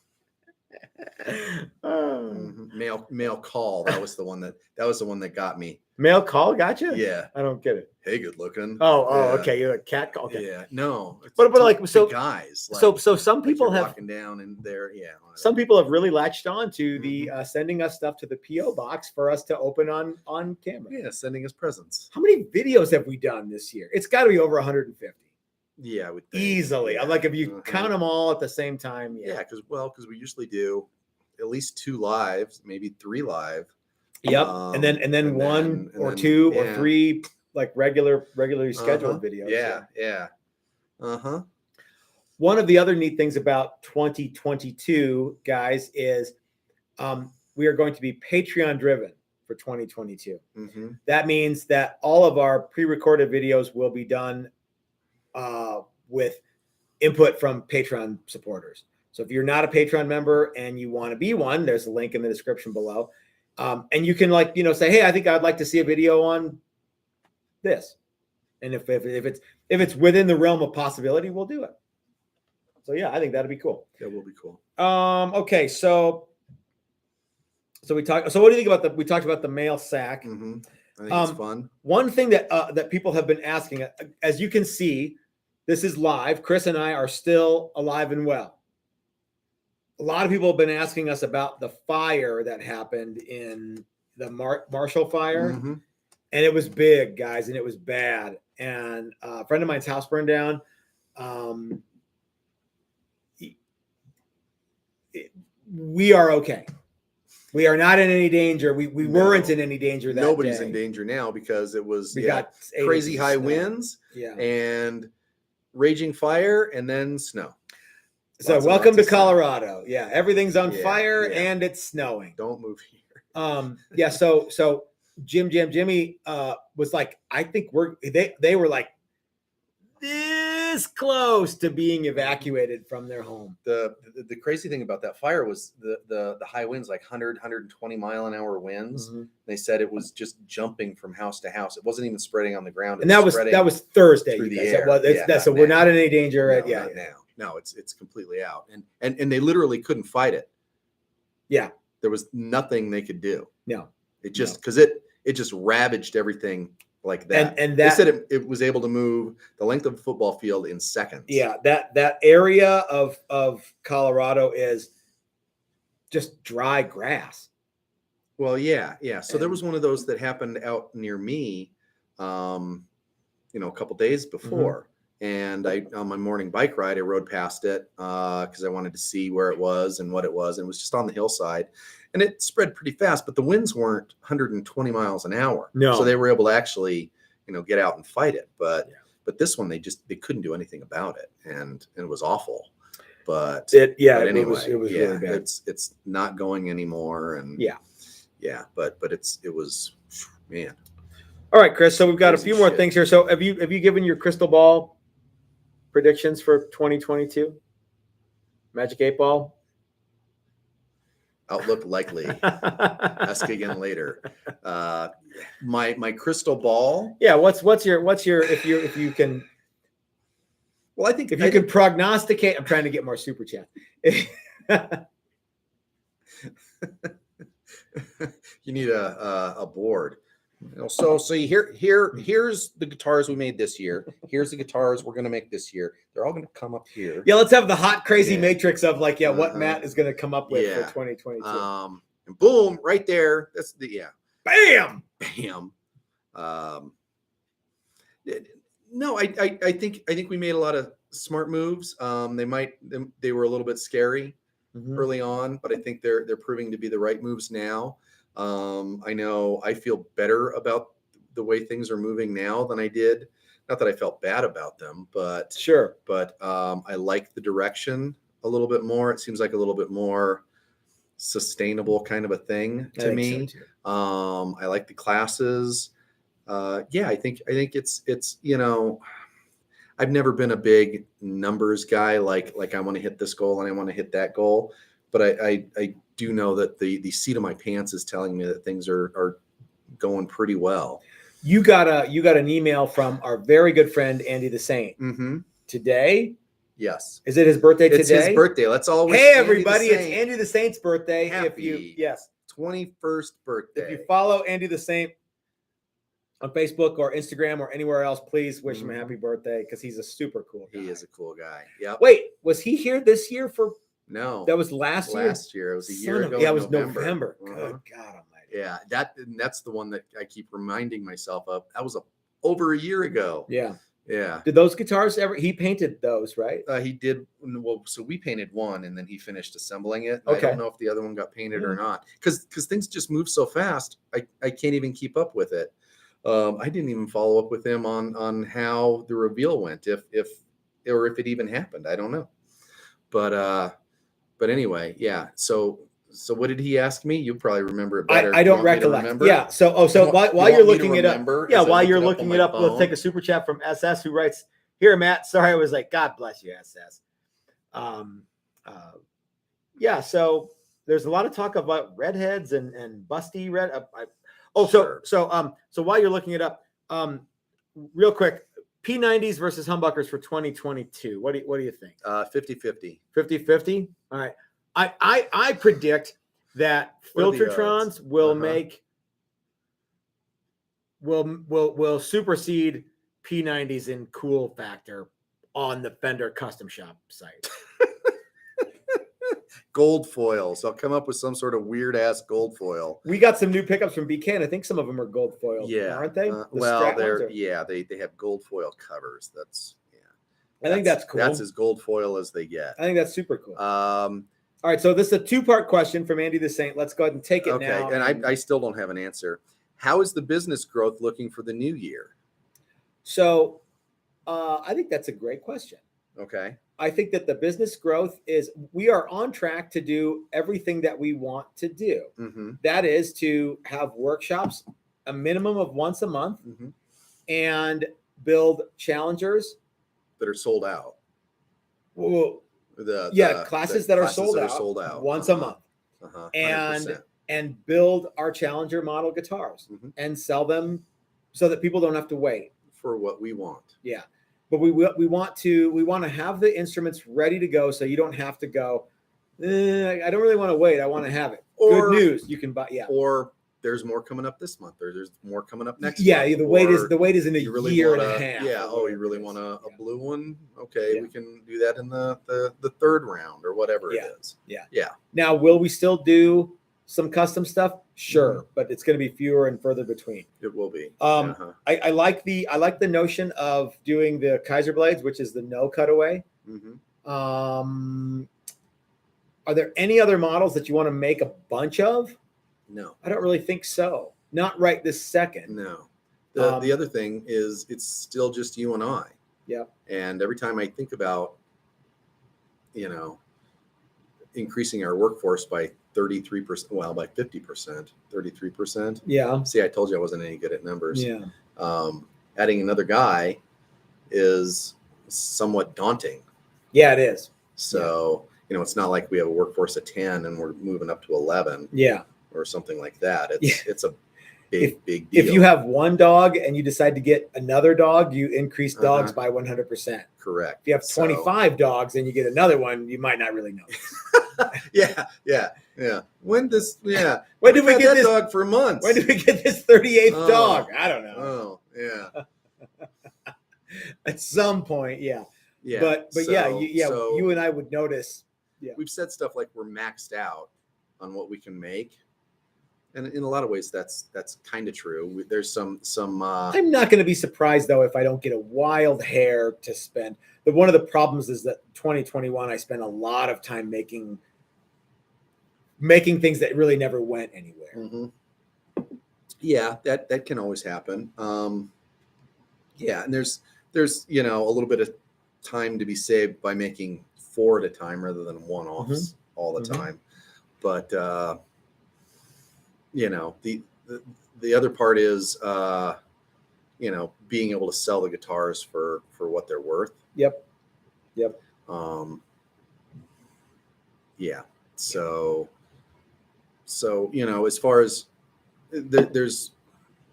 Mail call. That was the one that got me. Mail call got you? Yeah. I don't get it. Hey, good looking. Oh, okay. You're a cat call. Okay. Yeah. No. But like, so guys. Like, so some people have walking down in there. Yeah. Some people have really latched on to the sending us stuff to the PO box for us to open on camera. Yeah. Sending us presents. How many videos have we done this year? It's got to be over 150. Yeah, I would think. Easily. I'm like, if you count them all at the same time. Yeah. Because we usually do at least 2 lives, maybe 3 live. Yep. And then one or 2 or 3 like regularly scheduled videos. Yeah. One of the other neat things about 2022, guys, is we are going to be Patreon driven for 2022. That means that all of our pre-recorded videos will be done with input from Patreon supporters. So if you're not a Patreon member and you want to be one, there's a link in the description below. And you can say, hey, I think I'd like to see a video on this. And if it's within the realm of possibility, we'll do it. So yeah, I think that'd be cool. That will be cool. Okay. So we talked. So what do you think about we talked about the mail sack. I think it's fun. One thing that people have been asking, as you can see, this is live. Chris and I are still alive and well. A lot of people have been asking us about the fire that happened in the Marshall fire. And it was big, guys, and it was bad. And a friend of mine's house burned down. We are okay. We are not in any danger. We weren't in any danger that Nobody's day. in danger now because it was got crazy high winds and raging fire and then snow. So welcome to Colorado. Yeah, everything's on fire and it's snowing. Don't move here. So Jimmy was like, I think they were like this close to being evacuated from their home. The crazy thing about that fire was the high winds, like 120 mile an hour winds. Mm-hmm. They said it was just jumping from house to house. It wasn't even spreading on the ground. And that was Thursday. Through the air. So we're not in any danger. Not now. No, it's completely out. And they literally couldn't fight it. Yeah. There was nothing they could do. No. It just because it just ravaged everything like that. And they said it was able to move the length of a football field in seconds. Yeah, that area of Colorado is just dry grass. Well, yeah. So there was one of those that happened out near me, a couple days before. Mm-hmm. And on my morning bike ride, I rode past it because I wanted to see where it was and what it was. And it was just on the hillside. And it spread pretty fast, but the winds weren't 120 miles an hour. No. So they were able to actually, get out and fight it. But this one, they couldn't do anything about it. And it was awful. But anyway, it was really bad. It's not going anymore. And but it was, man. All right, Chris. So we've got a few more things here. So have you given your crystal ball predictions for 2022? Magic 8 Ball? Outlook likely. Ask again later. My crystal ball. Yeah, what's your if you can. Well, I think if you can prognosticate. I'm trying to get more super chat. You need a board. So here's the guitars we made this year. Here's the guitars we're going to make this year. They're all going to come up here. Yeah, let's have the hot crazy matrix of what Matt is going to come up with for 2022. And boom, right there. That's bam. No, I think we made a lot of smart moves. They were a little bit scary early on, but I think they're proving to be the right moves now. I know I feel better about the way things are moving now than I did. Not that I felt bad about them, but sure. But I like the direction a little bit more. It seems like a little bit more sustainable kind of a thing to me. So I like the classes. I think it's I've never been a big numbers guy. Like I want to hit this goal and I want to hit that goal, but I do know that the seat of my pants is telling me that things are going pretty well. You got an email from our very good friend Andy the Saint today. Yes. Is it his birthday today? It's his birthday. Let's all wish Hey everybody, it's Andy the Saint's birthday. Happy 21st birthday. If you follow Andy the Saint on Facebook or Instagram or anywhere else, please wish him a happy birthday because he's a super cool guy. He is a cool guy. Yeah. Wait, was he here this year for? No. That was last year? Last year. It was a year ago. Yeah, it was November. Good God almighty. Yeah, that's the one that I keep reminding myself of. That was over a year ago. Yeah. Yeah. Did those guitars he painted those, right? He did. Well, so we painted one and then he finished assembling it. Okay. I don't know if the other one got painted or not because things just move so fast. I can't even keep up with it. I didn't even follow up with him on how the reveal went, if it even happened. I don't know. But anyway, yeah. So what did he ask me? You probably remember it better. I don't recollect. Yeah. So while you're looking it up, while you're looking it up, let's take a super chat from SS who writes, "Here, Matt. Sorry, I was like, God bless you, SS." So there's a lot of talk about redheads and busty red. So while you're looking it up, real quick, P90s versus humbuckers for 2022. What do you think? 50-50. 50-50. All right. I predict that Filtertrons will supersede P90s in cool factor on the Fender custom shop site. Gold foils. I'll come up with some sort of weird ass gold foil. We got some new pickups from BK, and I think some of them are gold foil. Yeah, aren't they? They have gold foil covers. I think that's cool. That's as gold foil as they get. I think that's super cool. All right. So this is a 2-part question from Andy the Saint. Let's go ahead and take it now. Okay. And I still don't have an answer. How is the business growth looking for the new year? So I think that's a great question. Okay. I think that the business growth we are on track to do everything that we want to do. Mm-hmm. That is to have workshops a minimum of once a month and build challengers that are sold out. Well, classes that are sold out once a month, and build our challenger model guitars and sell them so that people don't have to wait for what we want. Yeah, but we want to have the instruments ready to go, so you don't have to go. I don't really want to wait. I want to have it. Good news, you can buy. Yeah, or there's more coming up this month, or there's more coming up next month. Yeah, the wait is in a year and a half. Yeah. Oh, you really want a blue one? Okay, we can do that in the third round or whatever it is. Yeah. Now, will we still do some custom stuff? Sure, but it's going to be fewer and further between. It will be. I like the notion of doing the Kaiser blades, which is the no cutaway. Are there any other models that you want to make a bunch of? No, I don't really think so. Not right this second. No. The other thing is it's still just you and I. Yeah. And every time I think about, increasing our workforce by 33%, well, by 50%, 33%. Yeah. See, I told you I wasn't any good at numbers. Yeah. Adding another guy is somewhat daunting. Yeah, it is. So, it's not like we have a workforce of 10 and we're moving up to 11. Yeah. Or something like that. It's a big deal. If you have one dog and you decide to get another dog, you increase dogs by 100%. Correct. If you have 25 dogs and you get another one, you might not really know. Yeah. When did we get this dog for months? When did we get this 38th dog? I don't know. Oh, yeah. At some point, yeah. Yeah. But you and I would notice. Yeah. We've said stuff like we're maxed out on what we can make. And in a lot of ways, that's kind of true. There's some. I'm not going to be surprised though if I don't get a wild hair to spend. But one of the problems is that 2021, I spent a lot of time making things that really never went anywhere. Mm-hmm. Yeah, that can always happen. And there's a little bit of time to be saved by making 4 at a time rather than one-offs all the time. But the other part is being able to sell the guitars for what they're worth. Yep. Yeah. So as far as there's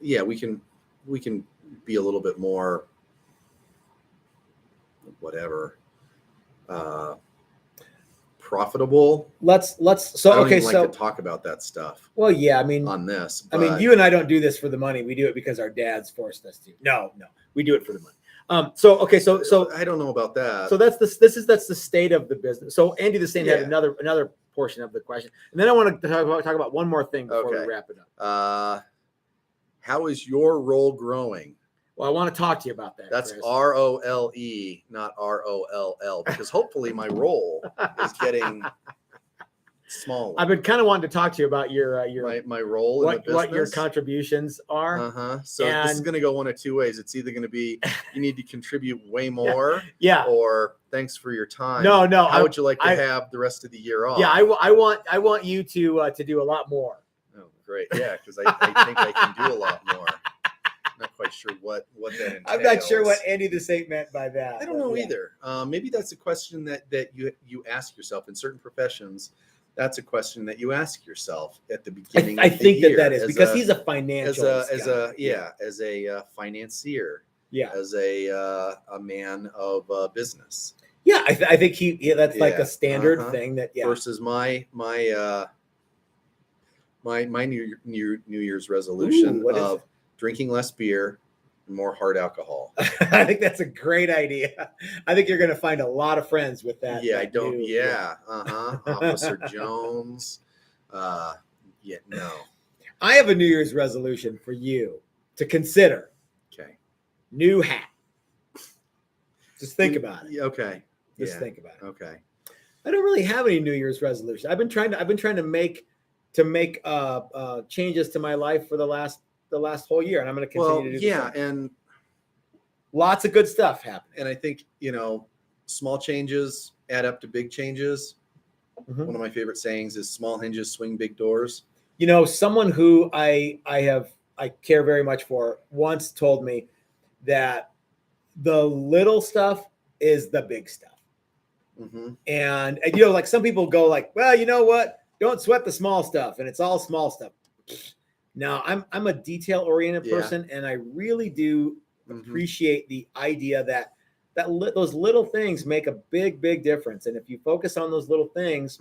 we can be a little bit more whatever profitable. Let's I don't even like to talk about that stuff. Well, yeah, I mean on this. I mean, you and I don't do this for the money. We do it because our dads forced us to. No, we do it for the money. So I don't know about that. So that's the state of the business. So Andy the Saint had another portion of the question, and then I want to talk about one more thing before we wrap it up. How is your role growing? Well, I want to talk to you about that. That's Chris. ROLE, not ROLL, because hopefully my role is getting smaller. I've been kind of wanting to talk to you about your my role in the business. What your contributions are. So this is going to go one of two ways. It's either going to be you need to contribute way more, yeah, or thanks for your time. No. How would you like to have the rest of the year off? Yeah, I want you to do a lot more. Oh, great. Yeah, because I think I can do a lot more. Not quite sure what that entails. I'm not sure what Andy the Saint meant by that. I don't know either. Maybe that's a question that you ask yourself in certain professions. That's a question that you ask yourself at the beginning. I think that is because he's a financial as a financier. Yeah, as a man of business. Yeah, I think that's like a standard thing that versus my New Year's resolution of drinking less beer and more hard alcohol. I think that's a great idea. I think you're going to find a lot of friends with that. Yeah, Officer Jones. No. I have a New Year's resolution for you to consider. Okay. New hat. Just think about it. Okay. Just think about it. Okay. I don't really have any New Year's resolutions. I've been trying to make changes to my life for the last whole year, and I'm going to continue to do the same. And lots of good stuff happen. And I think, small changes add up to big changes. Mm-hmm. One of my favorite sayings is small hinges swing big doors. Someone who I care very much for once told me that the little stuff is the big stuff. Mm-hmm. And like some people go like, well, you know what? Don't sweat the small stuff, and it's all small stuff. Now, I'm a detail-oriented person, and I really do appreciate the idea that those little things make a big difference, and if you focus on those little things,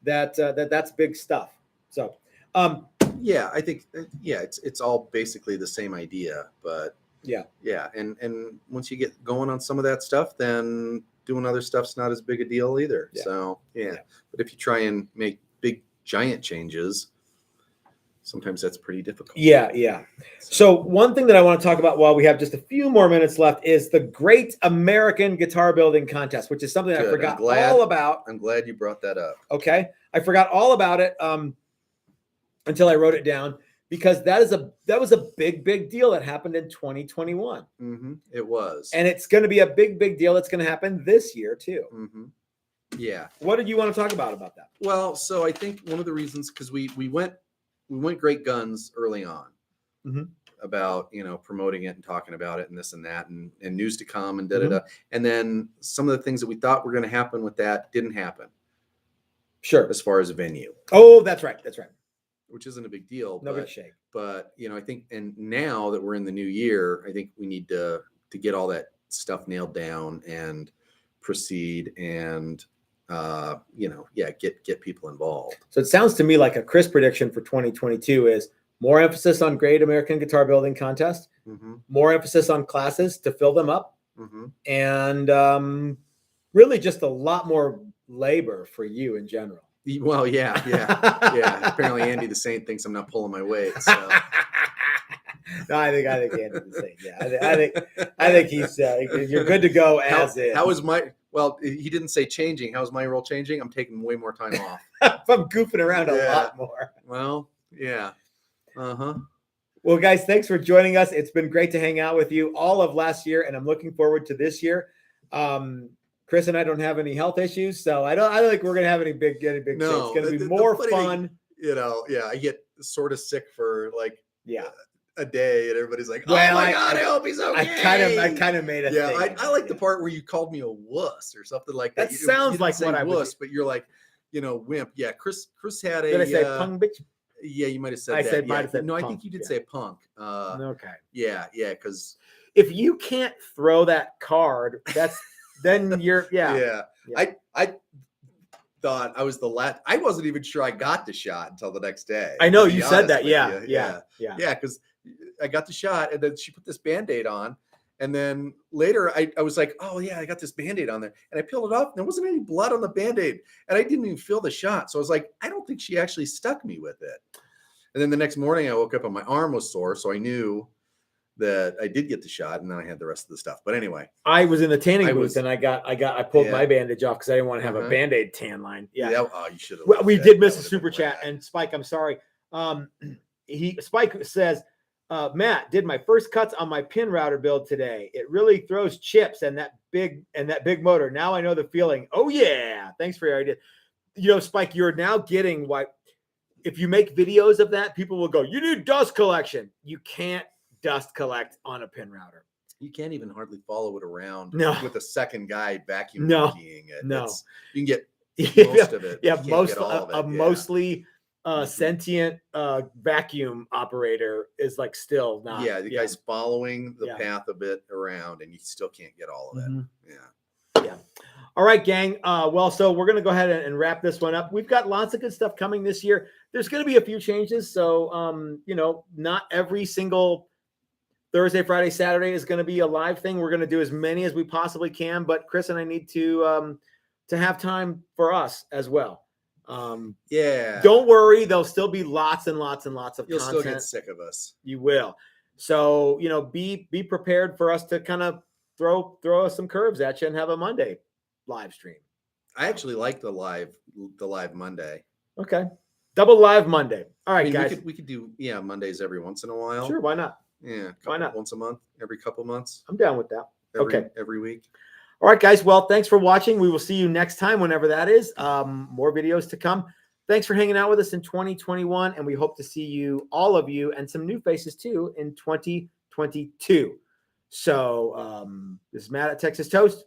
that's big stuff. So, I think it's all basically the same idea, but and once you get going on some of that stuff, then doing other stuff's not as big a deal either. Yeah. So but if you try and make big giant changes, sometimes that's pretty difficult. Yeah. So one thing that I want to talk about while we have just a few more minutes left is the Great American Guitar Building Contest, which is something I forgot all about. I'm glad you brought that up. Okay. I forgot all about it until I wrote it down, because that was a big deal that happened in 2021. Mm-hmm. It was. And it's going to be a big deal that's going to happen this year too. Mm-hmm. Yeah. What did you want to talk about that? Well, so I think one of the reasons, because we went great guns early on about, promoting it and talking about it and this and that and news to come and da-da-da. And then some of the things that we thought were going to happen with that didn't happen. Sure. As far as a venue. Oh, that's right. Which isn't a big deal. No big shake. But, I think, and now that we're in the new year, I think we need to get all that stuff nailed down and proceed and, get people involved. So it sounds to me like a Chris prediction for 2022 is more emphasis on Great American Guitar Building Contest, more emphasis on classes to fill them up, and really just a lot more labor for you in general. Well, yeah. Apparently, Andy the Saint thinks I'm not pulling my weight. So. No, I think Andy the Saint. Yeah, I think he's. You're good to go as is. How was my? Well, he didn't say changing. How's my role changing? I'm taking way more time off. I'm goofing around a lot more. Well, yeah. Well, guys, thanks for joining us. It's been great to hang out with you all of last year, and I'm looking forward to this year. Chris and I don't have any health issues, so I don't think we're gonna have any big no, things. It's gonna be more fun. I get sort of sick for a day, and everybody's like, "Oh my God, I hope he's okay." I kind of made a thing. I like the part where you called me a wuss or something like that. That sounds like what I wuss, but you're like, wimp. Yeah, Chris had a. Did I say punk bitch? Yeah, you might have said that. Might have said no, punk. I think you did say punk. Okay. Yeah, because if you can't throw that card, then you're yeah. I thought I was the last. I wasn't even sure I got the shot until the next day. I know you said that. Yeah. Because I got the shot, and then she put this Band-Aid on, and then later I was like, oh yeah, I got this Band-Aid on there, and I peeled it off, and there wasn't any blood on the Band-Aid, and I didn't even feel the shot. So I was like, I don't think she actually stuck me with it. And then the next morning I woke up and my arm was sore, so I knew that I did get the shot, and then I had the rest of the stuff. But anyway, I was in the tanning booth, and I pulled my bandage off because I didn't want to have a Band-Aid tan line. Yeah. Oh, you should have. Well, we did miss a super chat, and Spike, I'm sorry. Spike says, Matt, did my first cuts on my pin router build today. It really throws chips and that big motor. Now I know the feeling. Oh yeah. Thanks for your idea. Spike, you're now getting what, if you make videos of that, people will go, you need dust collection. You can't dust collect on a pin router. You can't even hardly follow it around with a second guy vacuum keying it. No. You can get most of it. Yeah, mostly sentient vacuum operator is like still not. Yeah, the guy's following the path of it around, and you still can't get all of it. Yeah. All right, gang. So we're gonna go ahead and wrap this one up. We've got lots of good stuff coming this year. There's gonna be a few changes, so not every single Thursday, Friday, Saturday is gonna be a live thing. We're gonna do as many as we possibly can, but Chris and I need to have time for us as well. Don't worry, there'll still be lots and lots and lots of You'll content. Still get sick of us. You will. So, be prepared for us to kind of throw us some curves at you and have a Monday live stream. I actually like the live Monday. Okay. Double live Monday. All right, guys. We could do Mondays every once in a while. Sure, why not? Yeah, why not? Once a month, every couple months. I'm down with that. Every week. All right, guys. Well, thanks for watching. We will see you next time, whenever that is. More videos to come. Thanks for hanging out with us in 2021, and we hope to see you, all of you, and some new faces too in 2022. So this is Matt at Texas Toast.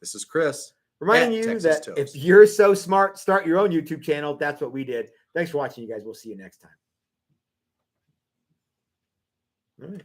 This is Chris. Reminding you that if you're so smart, start your own YouTube channel. That's what we did. Thanks for watching, you guys. We'll see you next time. All right.